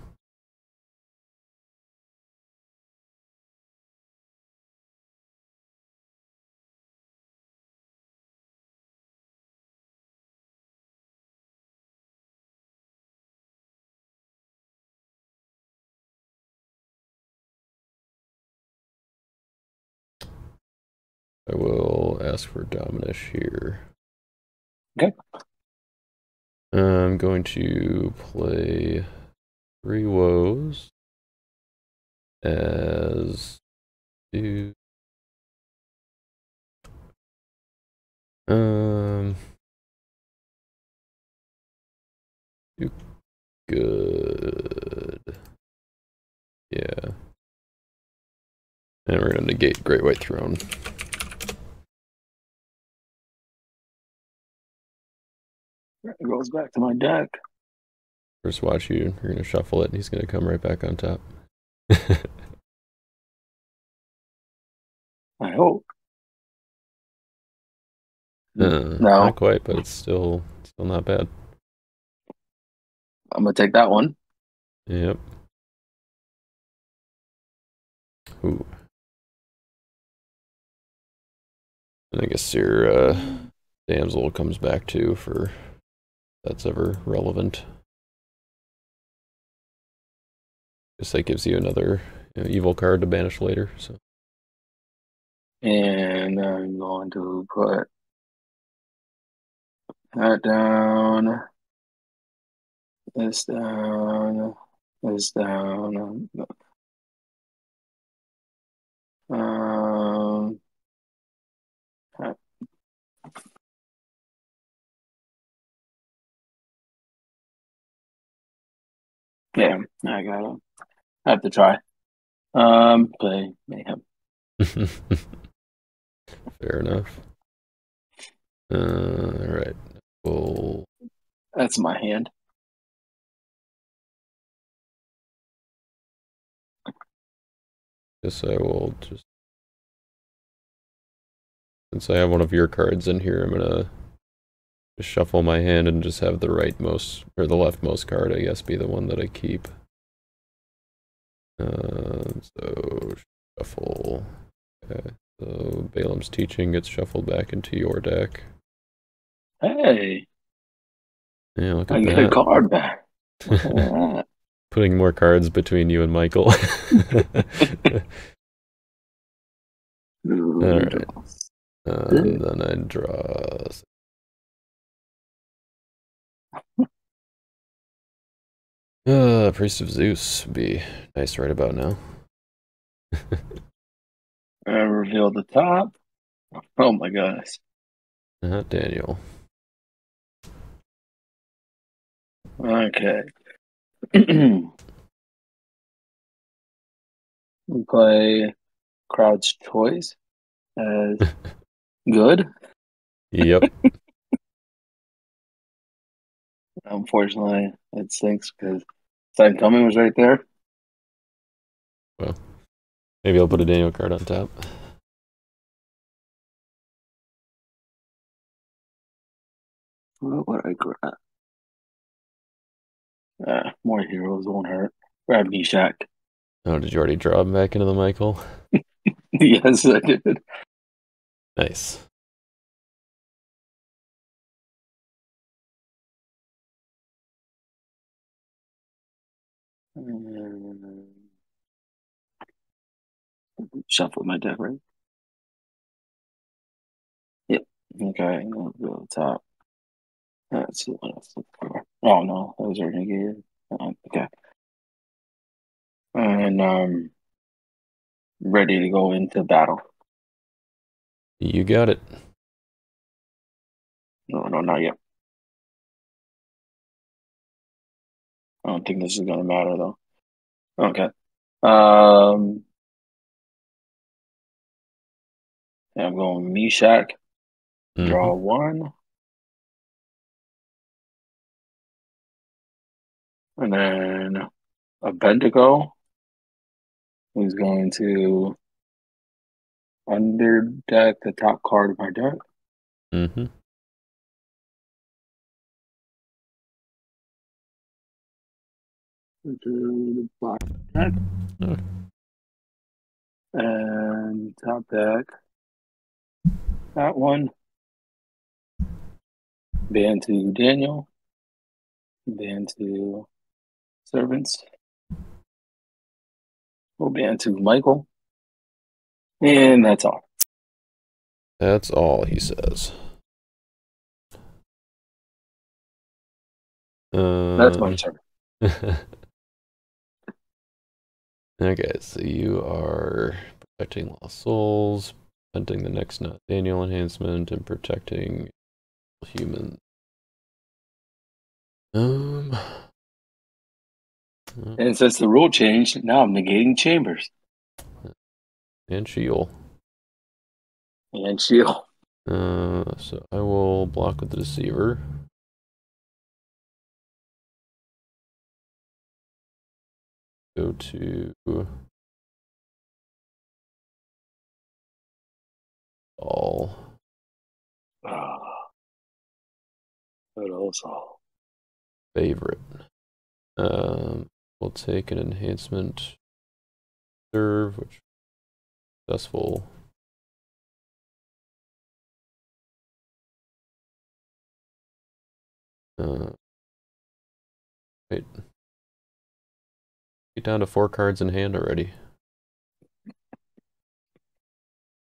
I will ask for Dominish here. Okay. I'm going to play 3 woes as two. Too good. Yeah. And we're gonna negate Great White Throne. It goes back to my deck. First watch you're gonna shuffle it and he's gonna come right back on top. I hope. No. Not quite, but it's still not bad. I'm going to take that one. Yep. Ooh. I guess your damsel comes back too, for if that's ever relevant. Guess that gives you another evil card to banish later. So. And I'm going to put that down, this down, this down. Um, yeah, I gotta have to try. Play Mayhem. Fair enough. All right. Well, That's my hand. guess I will just, since I have one of your cards in here, I'm gonna just shuffle my hand and just have the rightmost or the leftmost card, I guess, be the one that I keep. So shuffle. Okay. So Balaam's Teaching gets shuffled back into your deck. Hey, Yeah, look I at get a that. card back. Look at that. Putting more cards between you and Michael. Ooh, Alright. And then I draw. Priest of Zeus would be nice right about now. Reveal the top. Oh my gosh. Daniel. Okay. We play Crowd's Choice. as good. Yep. Unfortunately, it stinks because Simon Coming was right there. Well, maybe I'll put a Daniel card on top. What would I grab? More heroes won't hurt. Grab Meshach. Oh, did you already draw him back into the Michael? Yes, I did. Nice. Shuffle my deck, right? Yep. Okay, I'll go to the top. Let's see what else. Oh no, those are negated. Okay. And ready to go into battle. You got it. No, not yet. I don't think this is gonna matter though. Okay. I'm going Meshach. Draw one. And then a Bendigo, who's going to underdeck the top card of my deck. Mm-hmm. To the bottom deck. And top deck. That one. Ban to Daniel. Ban to Servants. We'll ban to Michael. And that's all. That's all, he says. That's my turn. Okay, so you are protecting Lost Souls, preventing the next Not Daniel enhancement, and protecting human. And since the rule changed, now I'm negating Chambers. And Sheol. And Shield. So I will block with the Deceiver. Go to all. But also Favorite. We'll take an enhancement serve, which is successful. Wait. Get down to 4 cards in hand already.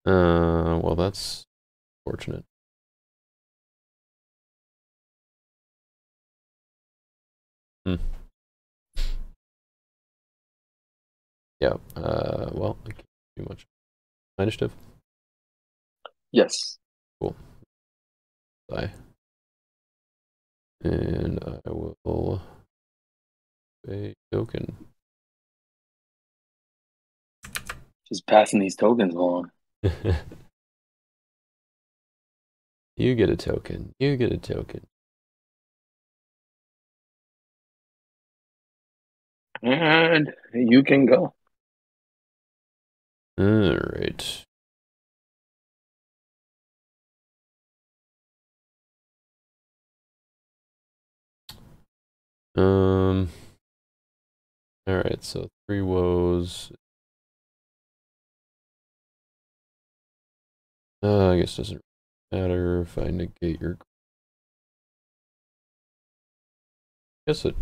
Well, that's fortunate. Yeah, well, I can't do much. Initiative? yes. Cool. Bye. And I will pay token. Just passing these tokens along. You get a token. You get a token. And you can go. Alright. Alright, so 3 woes. I guess it doesn't matter if I negate your. Guess it.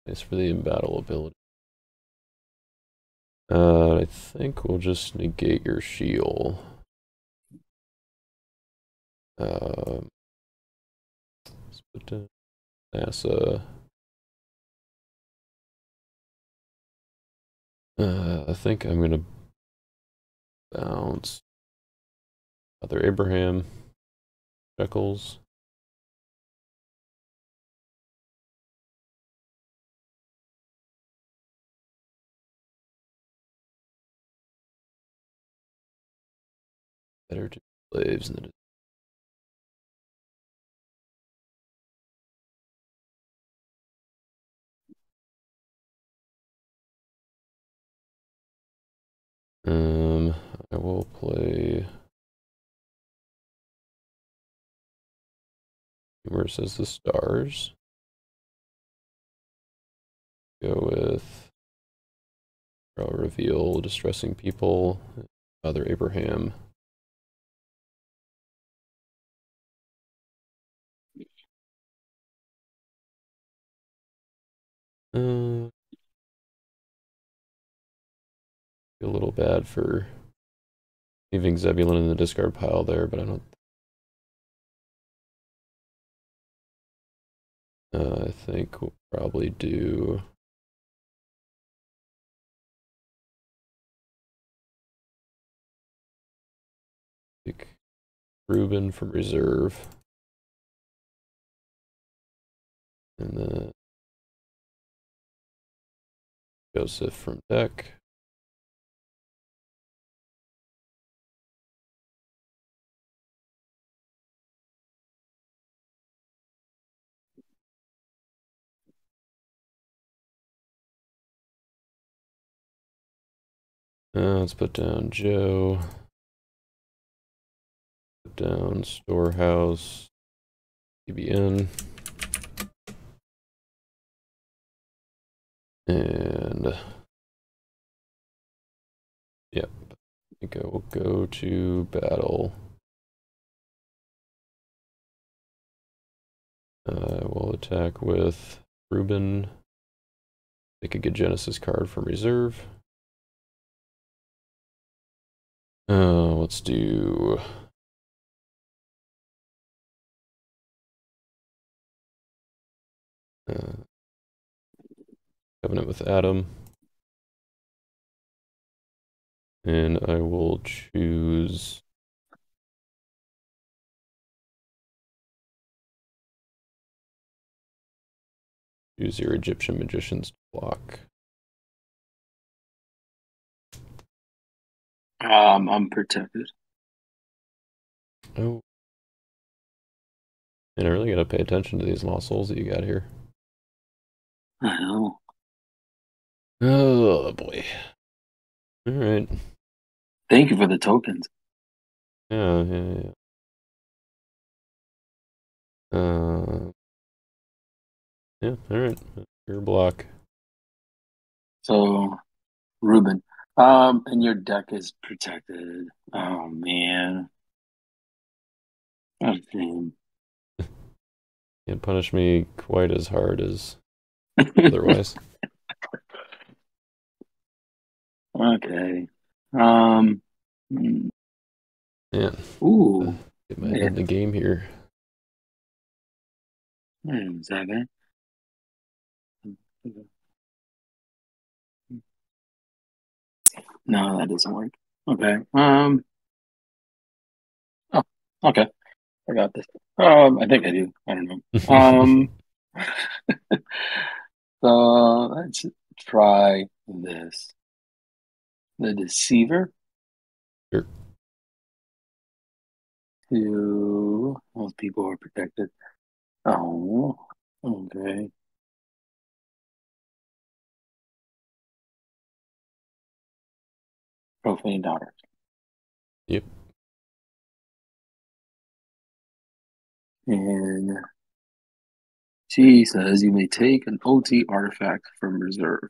It's for the in-battle ability. I think we'll just negate your shield. Let's put down NASA. I think I'm gonna bounce Father Abraham Shekels. Better to be slaves than I will play Humor Says the Stars. Go with Reveal Distressing People, Father Abraham. Feel a little bad for leaving Zebulon in the discard pile there, but I don't. I think we'll probably do. Pick Ruben from reserve, and then Joseph from deck. Let's put down Joe. Put down Storehouse. TBN. And yep, I think I will go to battle. I will attack with Ruben. Take a good Genesis card from reserve. Let's do Covenant with Adam. And I will choose your Egyptian Magicians to block. I'm protected. Oh. And I really gotta pay attention to these lost souls that you got here. I know. Oh boy. Alright. Thank you for the tokens. Yeah. Yeah, alright. Your block. So, Ruben. And your deck is protected. Oh man. What a shame. Can't punish me quite as hard as otherwise. Okay. Yeah. Ooh. Get my head in the game here. Wait a second. No, that doesn't work. Okay. Oh, okay. I got this. I think I do. I don't know. So let's try this. The Deceiver Sure. to most people are protected. Oh, okay. Profane Daughter. Yep. And she says you may take an OT artifact from reserve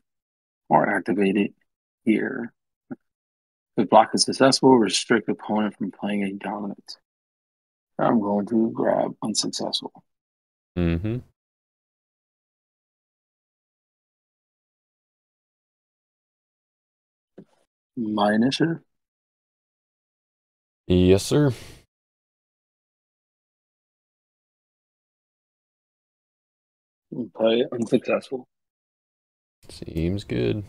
or activate it here. If block is successful, restrict opponent from playing a dominant. I'm going to grab unsuccessful. Mm-hmm. My initiative. Yes, sir. Play unsuccessful. Seems good.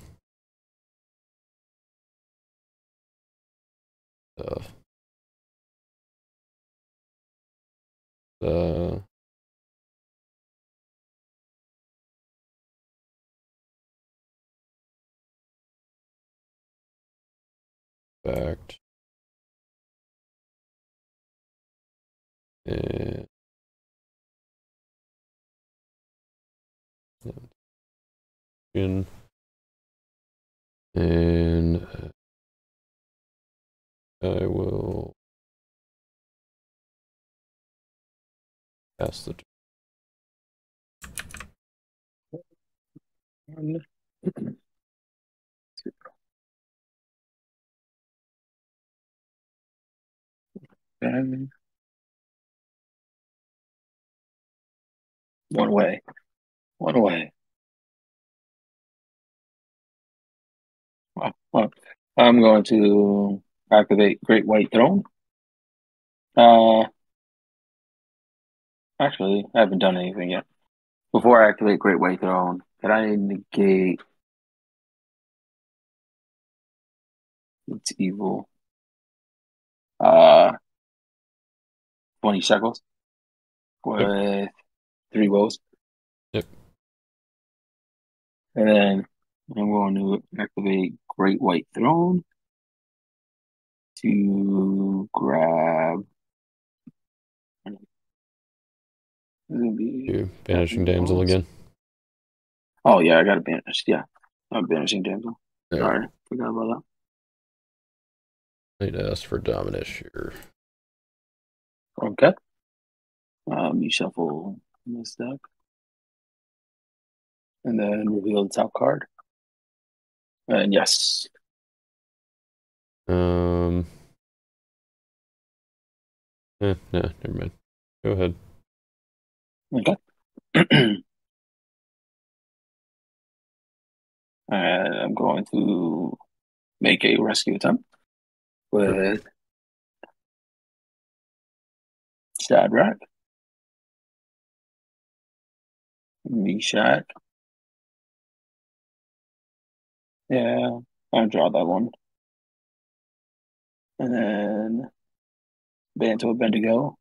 Uh, fact. And and I will pass the turn. And one away. One away. Well, I'm going to activate Great White Throne. Actually, I haven't done anything yet. Before I activate Great White Throne, can I negate its evil? 20 shekels Yep. with 3 woes. Yep. And then I'm going to activate Great White Throne to grab. You banishing damsel again. Oh yeah, I got to banish. Yeah, I'm banishing damsel. All Sorry, right. forgot about I'd ask for Dominish here. that. Okay. You shuffle this deck, and then reveal the top card. And yes. No, never mind. Go ahead. Okay. And I'm going to make a rescue attempt with Shadrach, Meshach. Yeah, I'll draw that one. And then Banto Bendigo,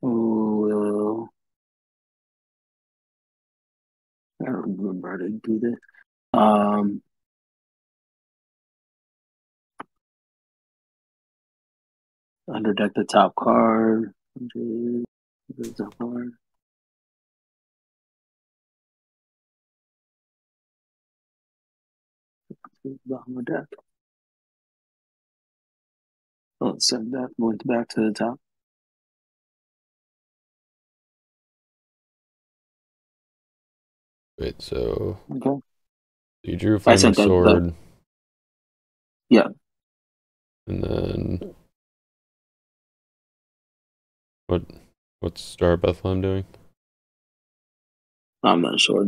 who will. I don't remember how to do this. Underdeck the top card. The top card. Bottom of the deck. Let's send that one back to the top. Wait, so Okay. you drew I Flaming sent that. Sword. Yeah. And then what's Star Bethlehem doing? I'm not sure.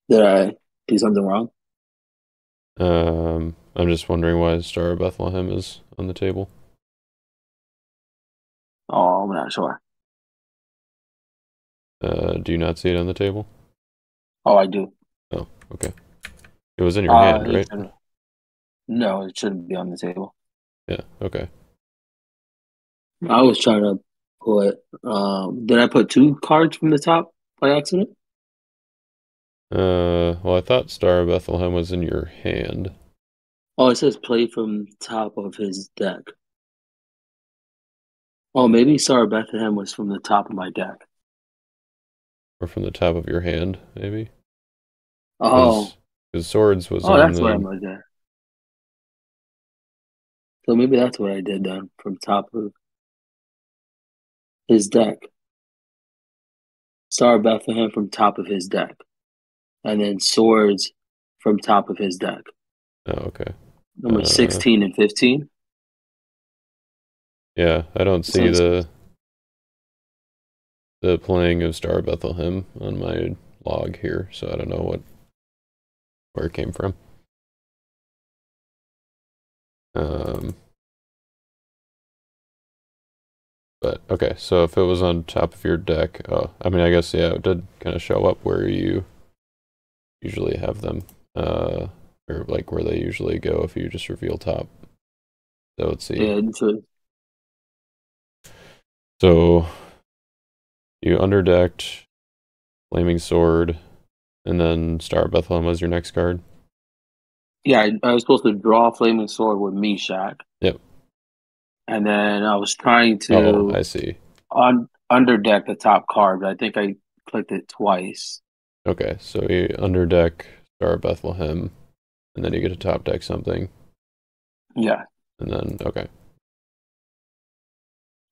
Did I do something wrong? I'm just wondering why Star of Bethlehem is on the table. Oh, I'm not sure. Do you not see it on the table? Oh, I do. Oh, okay. It was in your hand, right? No, it shouldn't be on the table. Yeah, okay. I was trying to put. Did I put 2 cards from the top by accident? Well, I thought Star of Bethlehem was in your hand. Oh, it says play from top of his deck. Oh, maybe Star of Bethlehem was from the top of my deck. Or from the top of your hand, maybe? Oh, Because Swords was oh, on that's what I'm the... like there. So maybe that's what I did then, from top of his deck. Star of Bethlehem from top of his deck, and then Swords from top of his deck. Oh, okay. Number 16 and 15. Yeah, I don't see Sounds the playing of Star of Bethlehem on my log here, so I don't know where it came from. But okay, so if it was on top of your deck, I mean, I guess, yeah, it did kind of show up where you usually have them, or like where they usually go if you just reveal top. So let's see. yeah, So you underdecked Flaming Sword, and then Star of Bethlehem was your next card. Yeah, I was supposed to draw a flaming sword with Meshach, Yep. and then I was trying Oh, to I see. underdeck the top card, but I think I clicked it twice. Okay, so you underdeck Star of Bethlehem, and then you get to top deck something, Yeah, and then okay.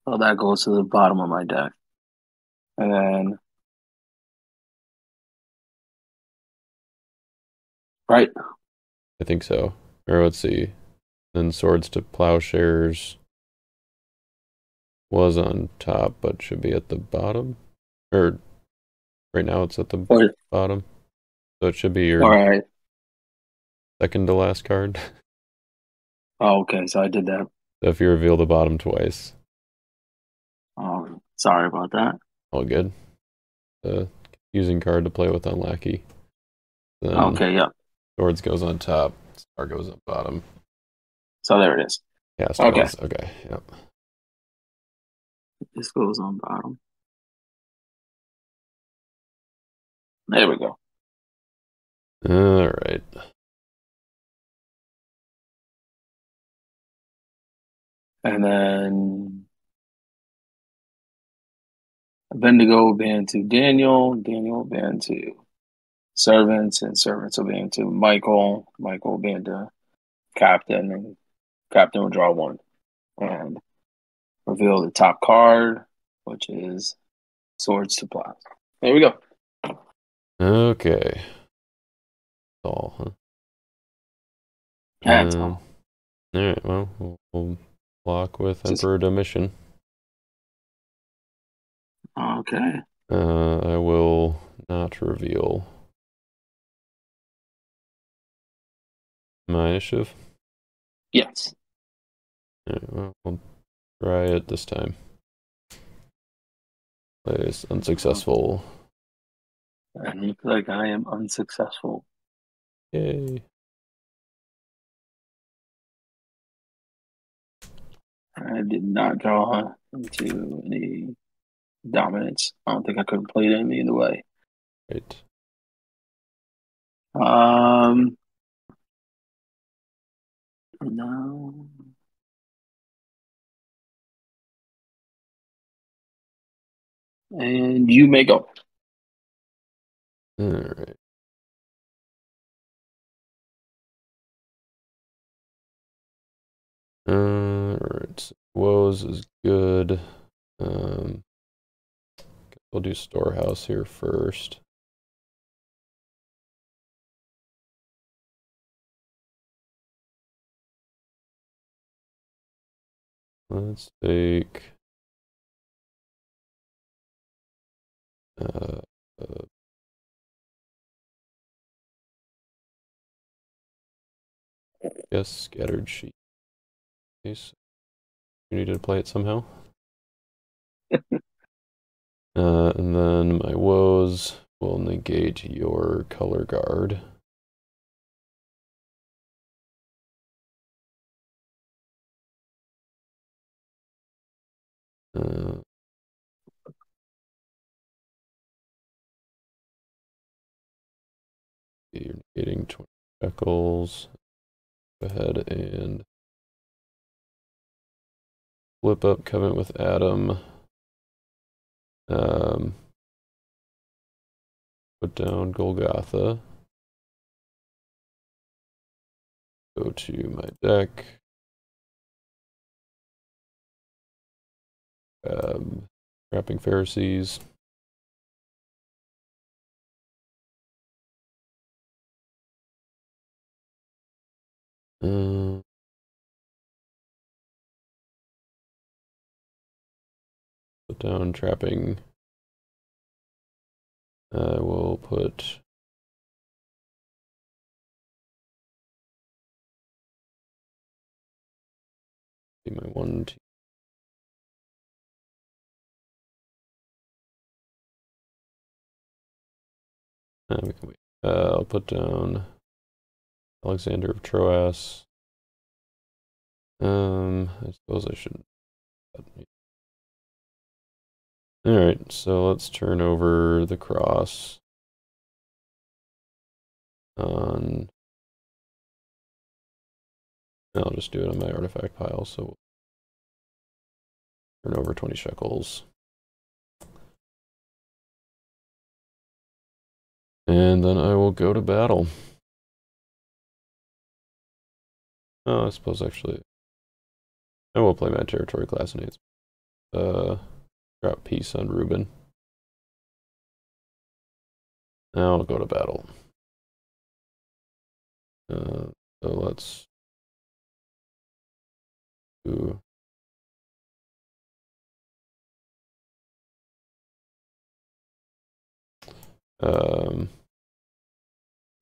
so that goes to the bottom of my deck, and then right. I think so. Or let's see. Then Swords to Plowshares was on top, but should be at the bottom. Or right now it's at the Or, bottom. So it should be all your right. second to last card. Oh, okay, so I did that. So if you reveal the bottom twice, Sorry about that. all good. Using card to play with on Lackey. Then Okay, yeah. Swords goes on top, Star goes on bottom. So there it is. Cast Okay, spells. Okay, yep. this goes on bottom. There we go. All right. And then Bendigo banned to Daniel. Daniel banned to Servants, and Servants will ban to Michael. Michael will ban to Captain, and Captain will draw one and reveal the top card, which is Swords to Plow. There we go. Okay. All, huh? That's all. All right. Well, we'll block with Just Emperor Domitian. okay. I will not reveal my initiative. Yes. All right, well, we'll try it this time. It's unsuccessful. And you feel like I am unsuccessful. Yay. I did not draw into any dominance. I don't think I could have played him either way. Right. No. And you may go. All right. Alright, woes is good. Um, we'll do Storehouse here first. Let's take uh, uh, guess Scattered Sheet. Case you needed to play it somehow. And then my woes will negate your color guard. Uh, you're negating 20 shekels. Go ahead and flip up Covenant with Adam. Put down Golgotha. Go to my deck. Trapping Pharisees. Put down Trapping. I will put my one. We can wait. I'll put down Alexander of Troas. I suppose I shouldn't. All right, so let's turn over the cross on I'll just do it on my artifact pile, so we'll turn over 20 shekels. And then I will go to battle. Oh, I suppose actually I will play my territory classinates. Drop peace on Ruben. Now I'll go to battle. So let's do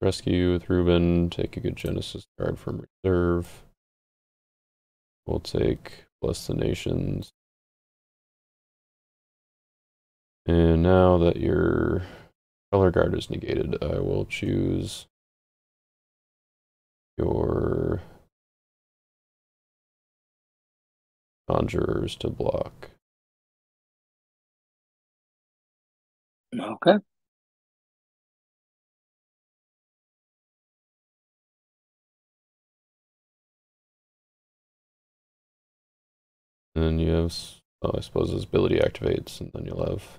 rescue with Ruben, take a good Genesis card from reserve. We'll take Bless the Nations. And now that your color guard is negated, I will choose your Conjurers to block. Okay. And then you have, oh, I suppose his ability activates, and then you'll have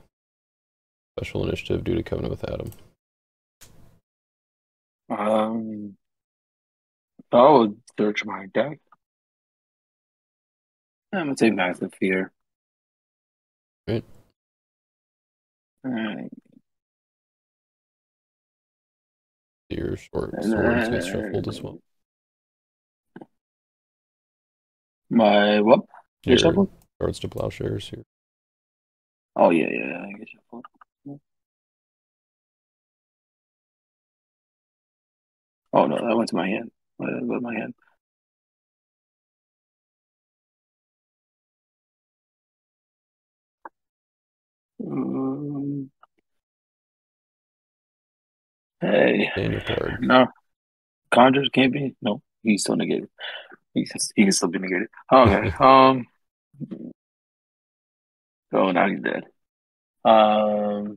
special initiative due to Covenant with Adam. I'll search my deck. I'm gonna take Massive Fear. Right. Alright. Your short swords get shuffled as well. My what? Your shuffled? Swords to Plowshares here. Oh yeah, I get shuffled. Oh no, that went to my hand. That went to my hand. Hey. Daniel card. No. Conjures can't be. No, he's still negated. He can still be negated. Okay. Oh, now he's dead. But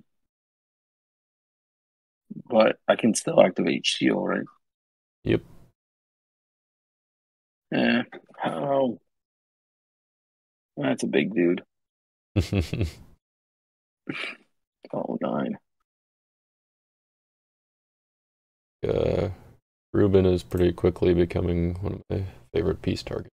I can still activate shield, right? Yep. Yeah. Oh, that's a big dude. Oh, 9. Ruben is pretty quickly becoming one of my favorite peace targets.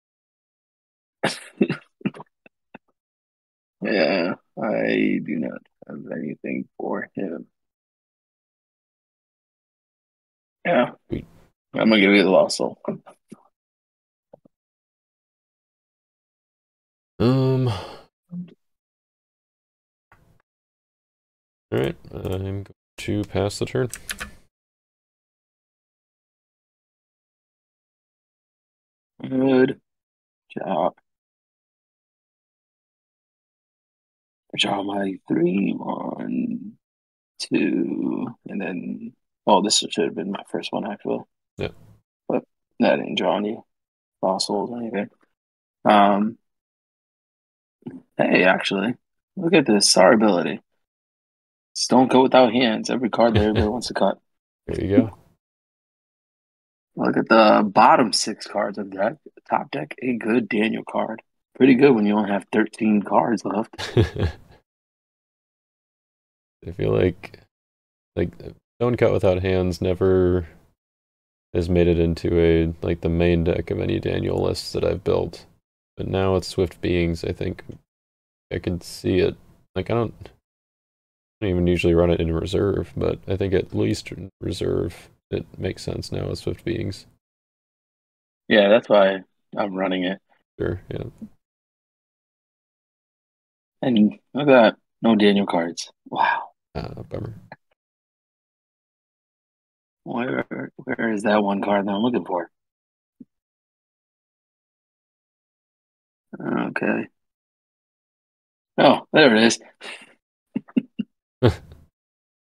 Yeah, I do not have anything for him. Yeah, Sweet. I'm gonna give you the lost soul. All right, I'm going to pass the turn. Good job. Draw my 3, 1, 2, and then. Oh, this should have been my first one actually. Yeah. But that didn't draw any fossils or anything. Hey, actually, look at this. Sorry ability. Just don't go without hands. Every card that everybody wants to cut. There you go. Look at the bottom 6 cards of the deck. The top deck, a good Daniel card. Pretty good when you only have 13 cards left. I feel like Stone Cut Without Hands never has made it into the main deck of any Daniel lists that I've built. But now with Swift Beings, I think I can see it. Like I don't even usually run it in reserve, but I think at least in reserve it makes sense now with Swift Beings. Yeah, that's why I'm running it. Sure, yeah. And look at that. No Daniel cards. Wow. Bummer. Where is that one card that I'm looking for? Okay. Oh, there it is.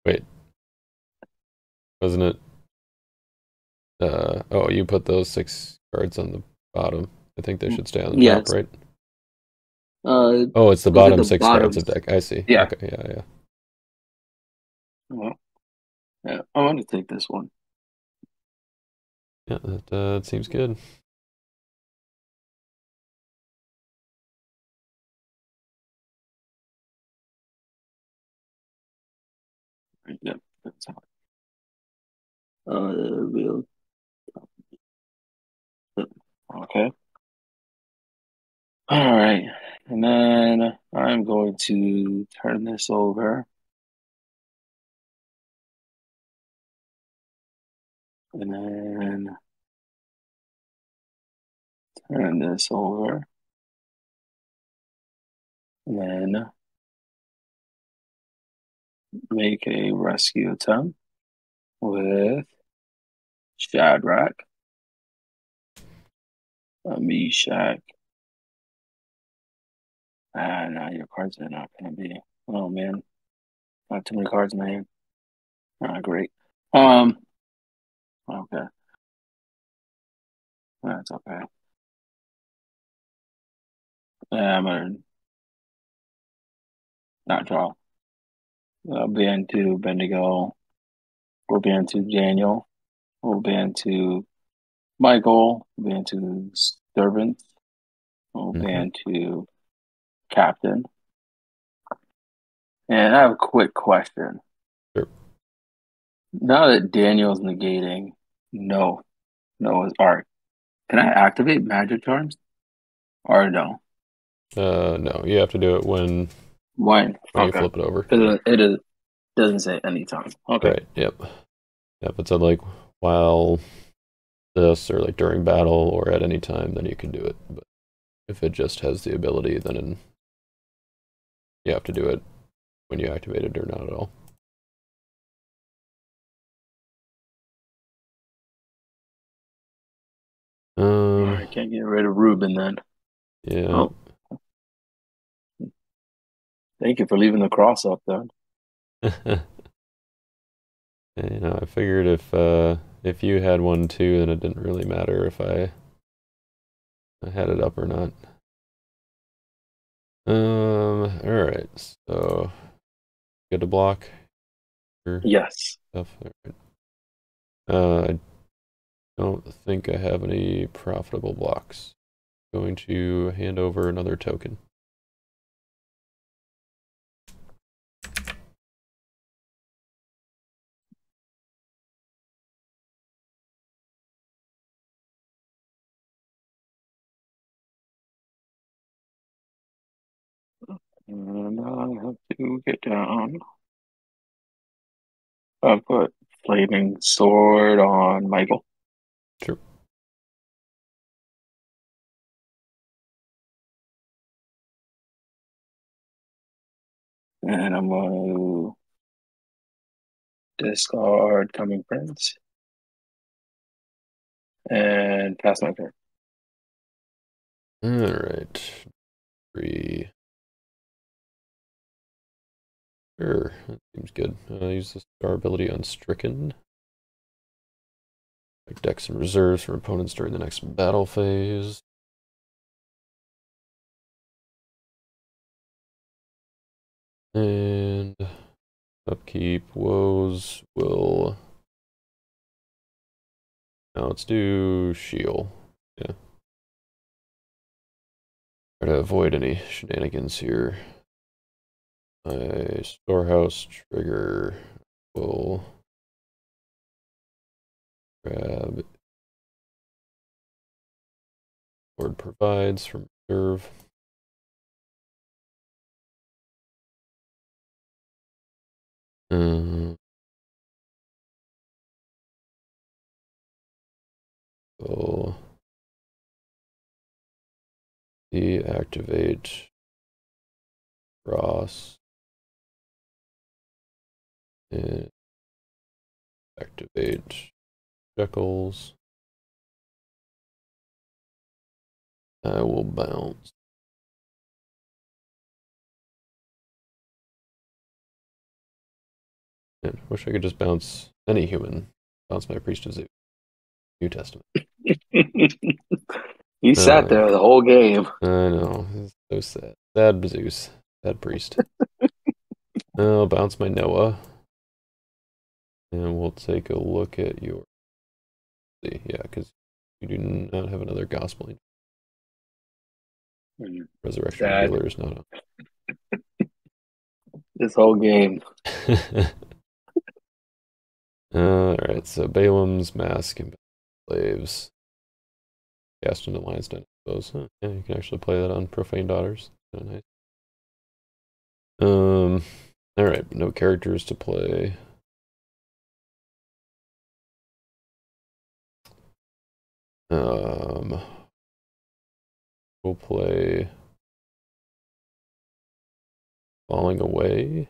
Wait. Wasn't it? Oh, you put those 6 cards on the bottom. I think they should stay on the top, right? Oh, it's the bottom 6 cards of deck. I see. Yeah. Okay, yeah. Well, yeah, I want to take this one. Yeah, that seems good. Yep, that's how. Real. Okay. All right. And then I'm going to turn this over. And then turn this over. And then make a rescue attempt with Shadrach, Meshach. Now your cards are not going to be. Oh man, not too many cards in my hand. Great. Okay, that's okay. I'm gonna not draw. Ban to Bendigo. We'll ban to Daniel. We'll ban to Michael. We'll ban to Servant. We'll ban to Captain. And I have a quick question. Sure. Now that Daniel's negating Noah's Ark, can I activate magic charms? Or no? No, you have to do it when When? you Okay. flip it over. Because it doesn't say anytime. Okay. Right, yep. If it's like while this or like during battle or at any time, then you can do it. But if it just has the ability, then you have to do it when you activate it or not at all. I can't get rid of Ruben then. Yeah. Oh. Thank you for leaving the cross up then. I figured if you had one too, then it didn't really matter if I had it up or not. All right. So good to block. Yes. Stuff. All right. I don't think I have any profitable blocks. Going to hand over another token. And I have to get down. I'll put Flaming Sword on Michael. Sure. And I'm going to discard Coming Prince. And pass my turn. All right. 3. Sure, that seems good. Use the star ability on Stricken. Like decks and reserves for opponents during the next battle phase. And upkeep woes will. Now let's do Shield. Yeah. Try to avoid any shenanigans here. My Storehouse trigger will grab Lord provides from reserve. Will deactivate Cross and activate Shekels. I will bounce. Man, I wish I could just bounce any human. Bounce my Priest of Zeus. New Testament. You sat there the whole game. I know. It's so sad. Sad Zeus. Sad Priest. I'll bounce my Noah. And we'll take a look at your. See, yeah, because you do not have another Gospel. Resurrection Healer is not this whole game. Alright, so Balaam's Mask and Slaves. Cast into Lion's Den, I suppose. Huh? Yeah, you can actually play that on Profane Daughters. Oh, nice. Alright, no characters to play. We'll play Falling Away.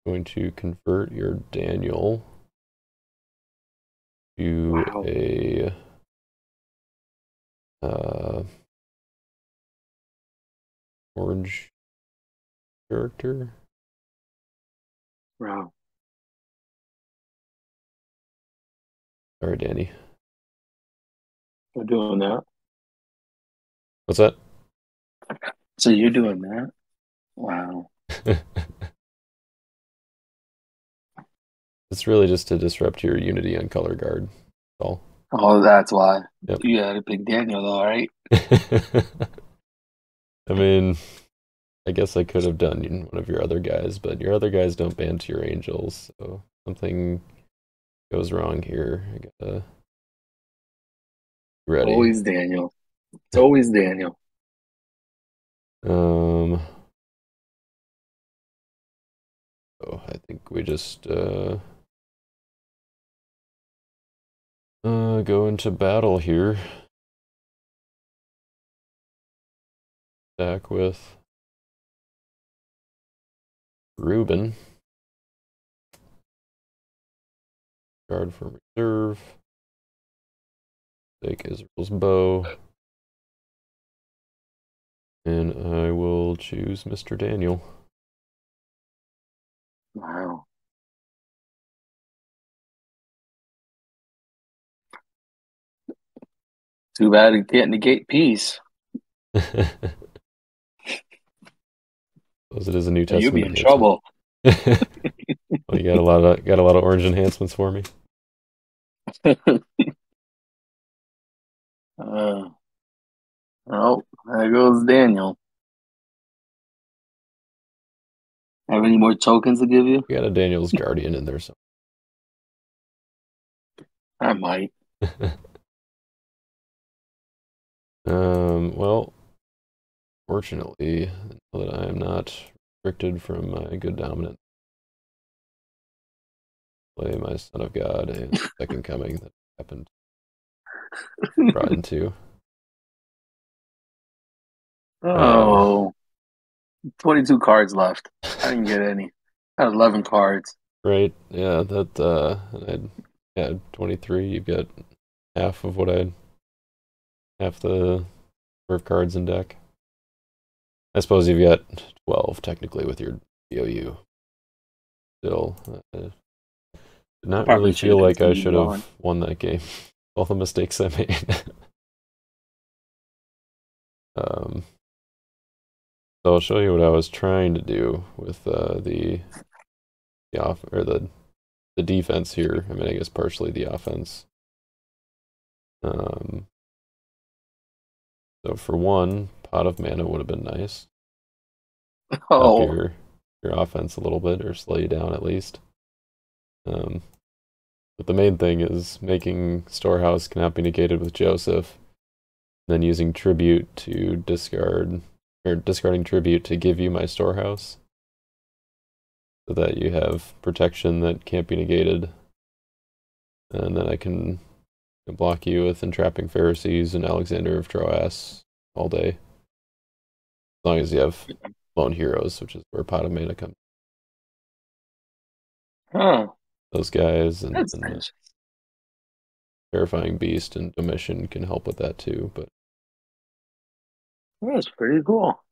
Going to convert your Daniel to a orange character. Wow. Sorry, Danny. We're doing that. What's that? So you're doing that? Wow. It's really just to disrupt your Unity on color guard. That's all. Oh, that's why. Yep. You had a big Daniel, though, right? I mean, I guess I could have done one of your other guys, but your other guys don't ban to your angels, so something goes wrong here. I gotta be ready. Always Daniel. It's always Daniel. Oh, I think we just go into battle here. Back with Ruben. Guard from reserve. Take Israel's bow. And I will choose Mr. Daniel. Wow. Too bad he can't negate peace. As it is a New Testament. You'll be in trouble. Well, you got a lot of orange enhancements for me. Oh, there goes Daniel. Have any more tokens to give you? We got a Daniel's Guardian in there, so I might. Well, fortunately, now that I am not restricted from my good dominant, play my Son of God and Second Coming that happened brought into. Oh, 22 cards left. I didn't get any. I had 11 cards. Right, yeah, that I had 23. You've got half of what I had, half the number of cards in deck. I suppose you've got 12 technically with your DOU. Still, did not really feel like I should have won that game. All the mistakes I made. So I'll show you what I was trying to do with the defense here. I mean, I guess partially the offense. So for one, Pot of Mana would have been nice. Oh. Help your offense a little bit, or slow you down at least. But the main thing is making Storehouse cannot be negated with Joseph, then using Tribute to discard, or discarding Tribute to give you my Storehouse, so that you have protection that can't be negated, and then I can block you with Entrapping Pharisees and Alexander of Troas all day, as long as you have Lone Heroes, which is where Pot of Mana comes. Huh. Those guys and nice. Terrifying Beast and Domitian can help with that too, but that's pretty cool.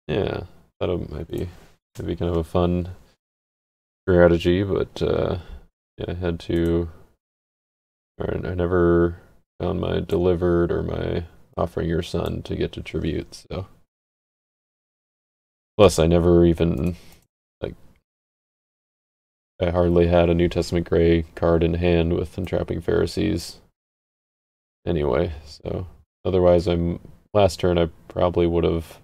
Yeah, that might be kind of a fun strategy, but yeah, I had to. I never found my delivered or my offering your son to get to tribute. So, plus I never even I hardly had a New Testament Gray card in hand with Entrapping Pharisees. Anyway, so otherwise last turn I probably would have.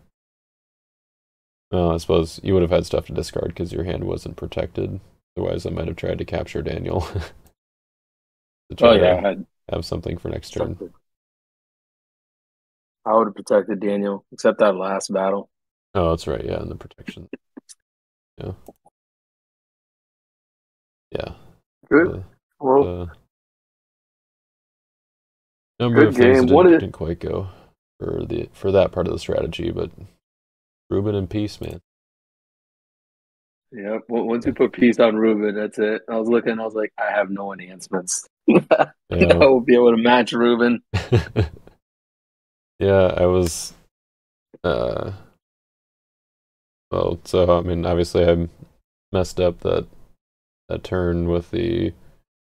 Well, I suppose you would have had stuff to discard because your hand wasn't protected. Otherwise, I might have tried to capture Daniel to Oh try yeah, to I had have something for next turn. protected. I would have protected Daniel, except that last battle. Oh, that's right. Yeah, and the protection. Yeah, yeah. Good. The, Well, the number good of things that game. What is? didn't quite go for that part of the strategy, but Ruben and Peace, man. Yeah. Once Yeah, you put peace on Ruben, that's it. I was looking. I was like, I have no enhancements. I yeah, will be able to match Ruben. yeah. I was. Uh, well, so I mean, obviously, I messed up that turn with the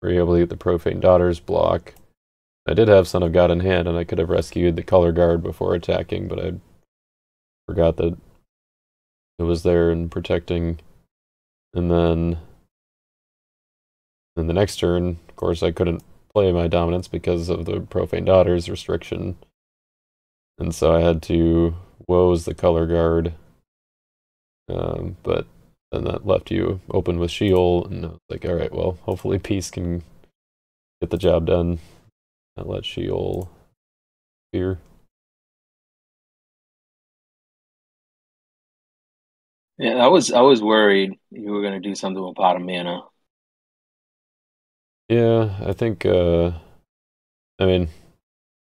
were you able to get the Profane Daughters block. I did have Son of God in hand, and I could have rescued the color guard before attacking, but I forgot that it was there and protecting. And then in the next turn, of course, I couldn't play my dominance because of the Profane Daughters restriction, and so I had to woes the color guard. But then that left you open with Sheol, and I was like, all right, well, hopefully Peace can get the job done. Not let Sheol fear. Yeah, I was worried you were gonna do something with pot of mana. Yeah, I think. I mean,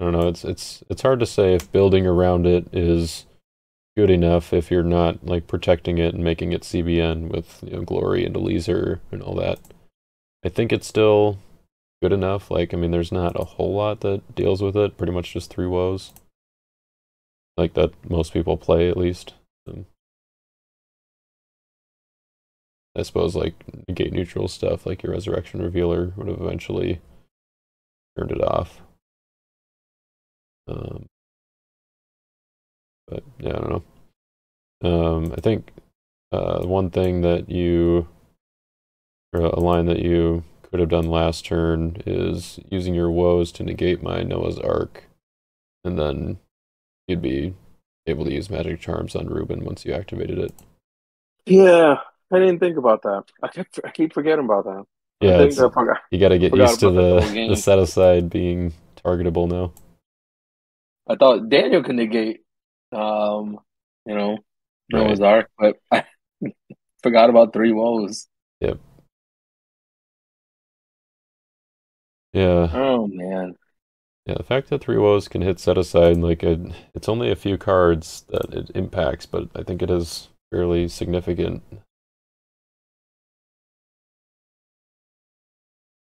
I don't know. It's hard to say if building around it is good enough if you're not like protecting it and making it CBN with Glory and Eliezer and all that. I think it's still good enough. Like, I mean, there's not a whole lot that deals with it. Pretty much just three woes, like that most people play at least. Um, I suppose like negate neutral stuff, like your Resurrection Revealer, would have eventually turned it off. Um, but yeah, I don't know. I think one thing that or a line that you could have done last turn is using your woes to negate my Noah's Ark, and then you'd be able to use magic charms on Ruben once you activated it. Yeah, I didn't think about that. I keep forgetting about that. I Yeah, think it's I forgot. you got to I get forgot used to about that the whole the game. set aside being targetable now. I thought Daniel could negate, um, you know, Right. Noah's Ark, but I forgot about three woes. Yep. Yeah. Oh man. Yeah, the fact that three woes can hit set aside like it's only a few cards that it impacts, but I think it is fairly significant.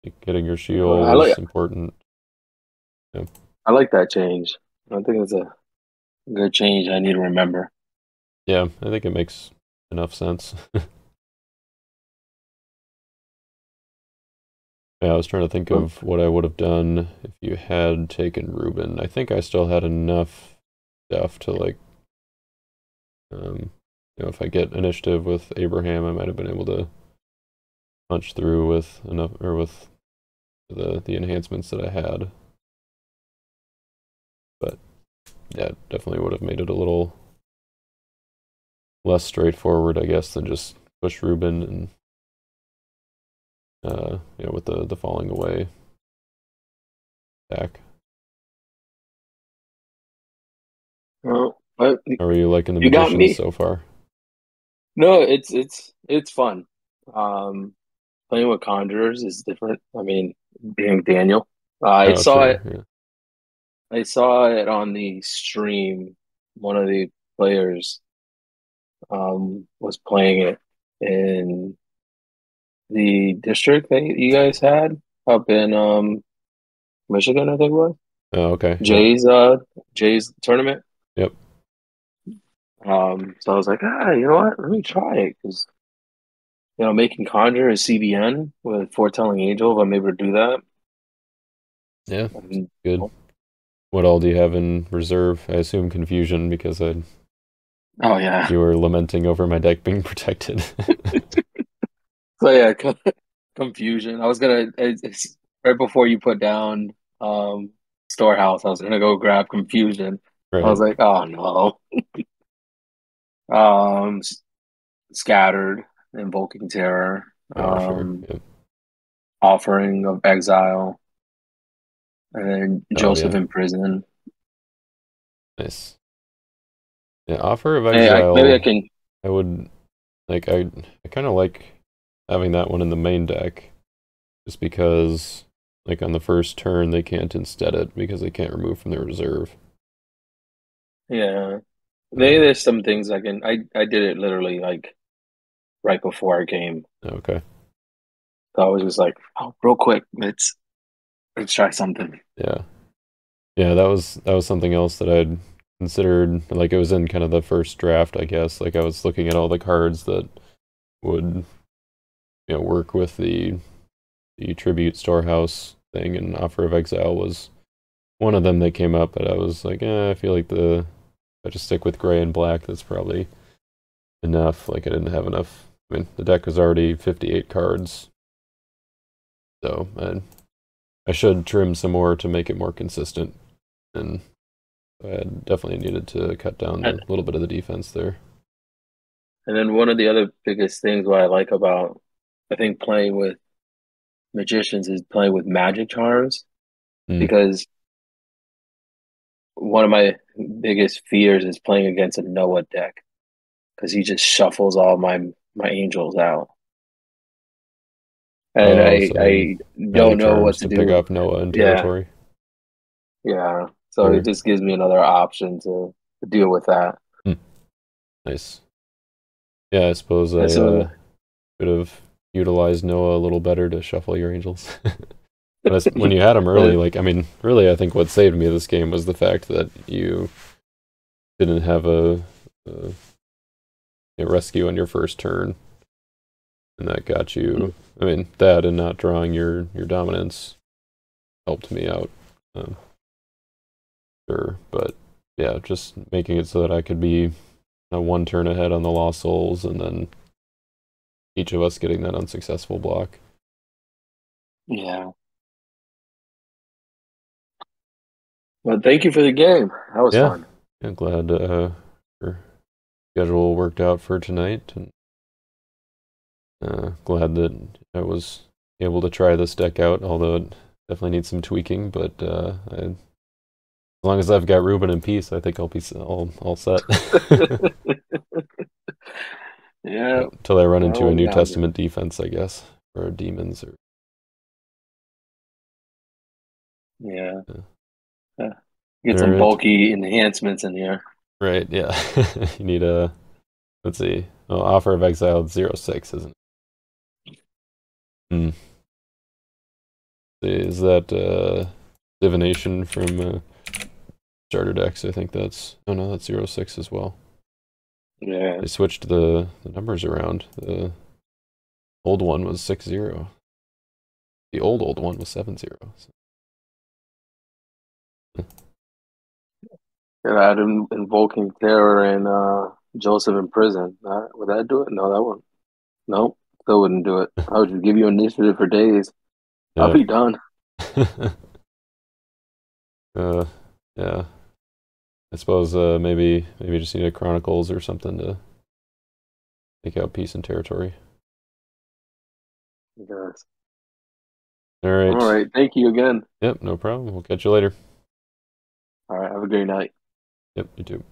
Like, getting your Well, shield is important. Yeah. I like that change. I think it's a good change. I need to remember. Yeah, I think it makes enough sense. Yeah, I was trying to think Oh, of what I would have done if you had taken Ruben. I think I still had enough stuff to like, um, if I get initiative with Abraham, I might have been able to punch through with enough or with the enhancements that I had. But yeah, definitely would have made it a little less straightforward, I guess, than just push Ruben and with the falling away attack. well, but How are you liking the you got magicians me. so far? No, it's fun. Um, Playing with conjurers is different. I mean, being Daniel, I Oh, saw true. it. Yeah. I saw it on the stream. One of the players was playing it in the district that you guys had up in Michigan, I think it was. Oh, okay. Yep. Jay's tournament. Yep. So I was like, you know what? Let me try it because making conjure a CBN with foretelling angel. If I'm able to do that, Yeah. and, Good. What all do you have in reserve? I assume confusion because oh yeah. you were lamenting over my deck being protected. So yeah, confusion. I was gonna it's right before you put down Storehouse. I was gonna go grab confusion. I was Right. like, oh no. Um, Scattered, invoking terror. Oh, sure. um, Yep. Offering of Exile, and then Oh, Joseph yeah. in Prison. Nice. Yeah, Offer of Hey, maybe I Exile, can. I would like I kind of like having that one in the main deck just because like on the first turn they can't instead it because they can't remove from their reserve. Yeah, maybe Um, there's some things I can. I did it literally like right before our game, okay. so I was just like, oh, real quick, let's try something. Yeah. Yeah, that was something else that I'd considered like it was in kind of the first draft, I guess. Like I was looking at all the cards that would, work with the tribute storehouse thing and Offer of Exile was one of them that came up, but I was like, I feel like I just stick with gray and black, that's probably enough. Like I didn't have enough. I mean, the deck was already 58 cards, so I should trim some more to make it more consistent. And I definitely needed to cut down And, a little bit of the defense there. and then one of the other biggest things what I like about I think playing with magicians is playing with magic charms Mm. because one of my biggest fears is playing against a Noah deck because he just shuffles all my angels out, and Oh, so I don't magic know what charms to to pick do. off Noah in Yeah, territory. yeah. So it Sure. just gives me another option to deal with that. Mm. Nice. Yeah, I suppose And I so, could have utilized Noah a little better to shuffle your angels. But when you had him early, but like, I mean, really, I think what saved me this game was the fact that you didn't have a rescue on your first turn, and that got you. I mean, that and not drawing your dominance helped me out. Um, sure, but yeah, just making it so that I could be one turn ahead on the Lost Souls, and then each of us getting that unsuccessful block. yeah. But thank you for the game. That was Yeah, fun. I'm glad your schedule worked out for tonight, and glad that I was able to try this deck out. Although it definitely needs some tweaking, but as long as I've got Ruben in peace, I think I'll be all set. Yeah. Until I run into Well, a New yeah. Testament defense, I guess, or demons, or Yeah. uh, Yeah. Get all some right, bulky enhancements in here. right, yeah. You need a let's see. Oh, Offer of Exile 06, isn't it? Hmm. Is that divination from starter decks? I think that's. Oh no, that's 06 as well. Yeah. They switched the numbers around. The old one was 6-0. The old one was 7-0. So. And I'd invoking terror and Joseph in prison. Would that do it? No, that wouldn't. Nope. Still wouldn't do it. I would just give you initiative for days. I'll Yep. be done. uh, yeah. I suppose maybe just need a Chronicles or something to take out peace and territory. Yes. All All right. right. Thank you again. Yep, no problem. We'll catch you later. All right. Have a great night. Yep, you too.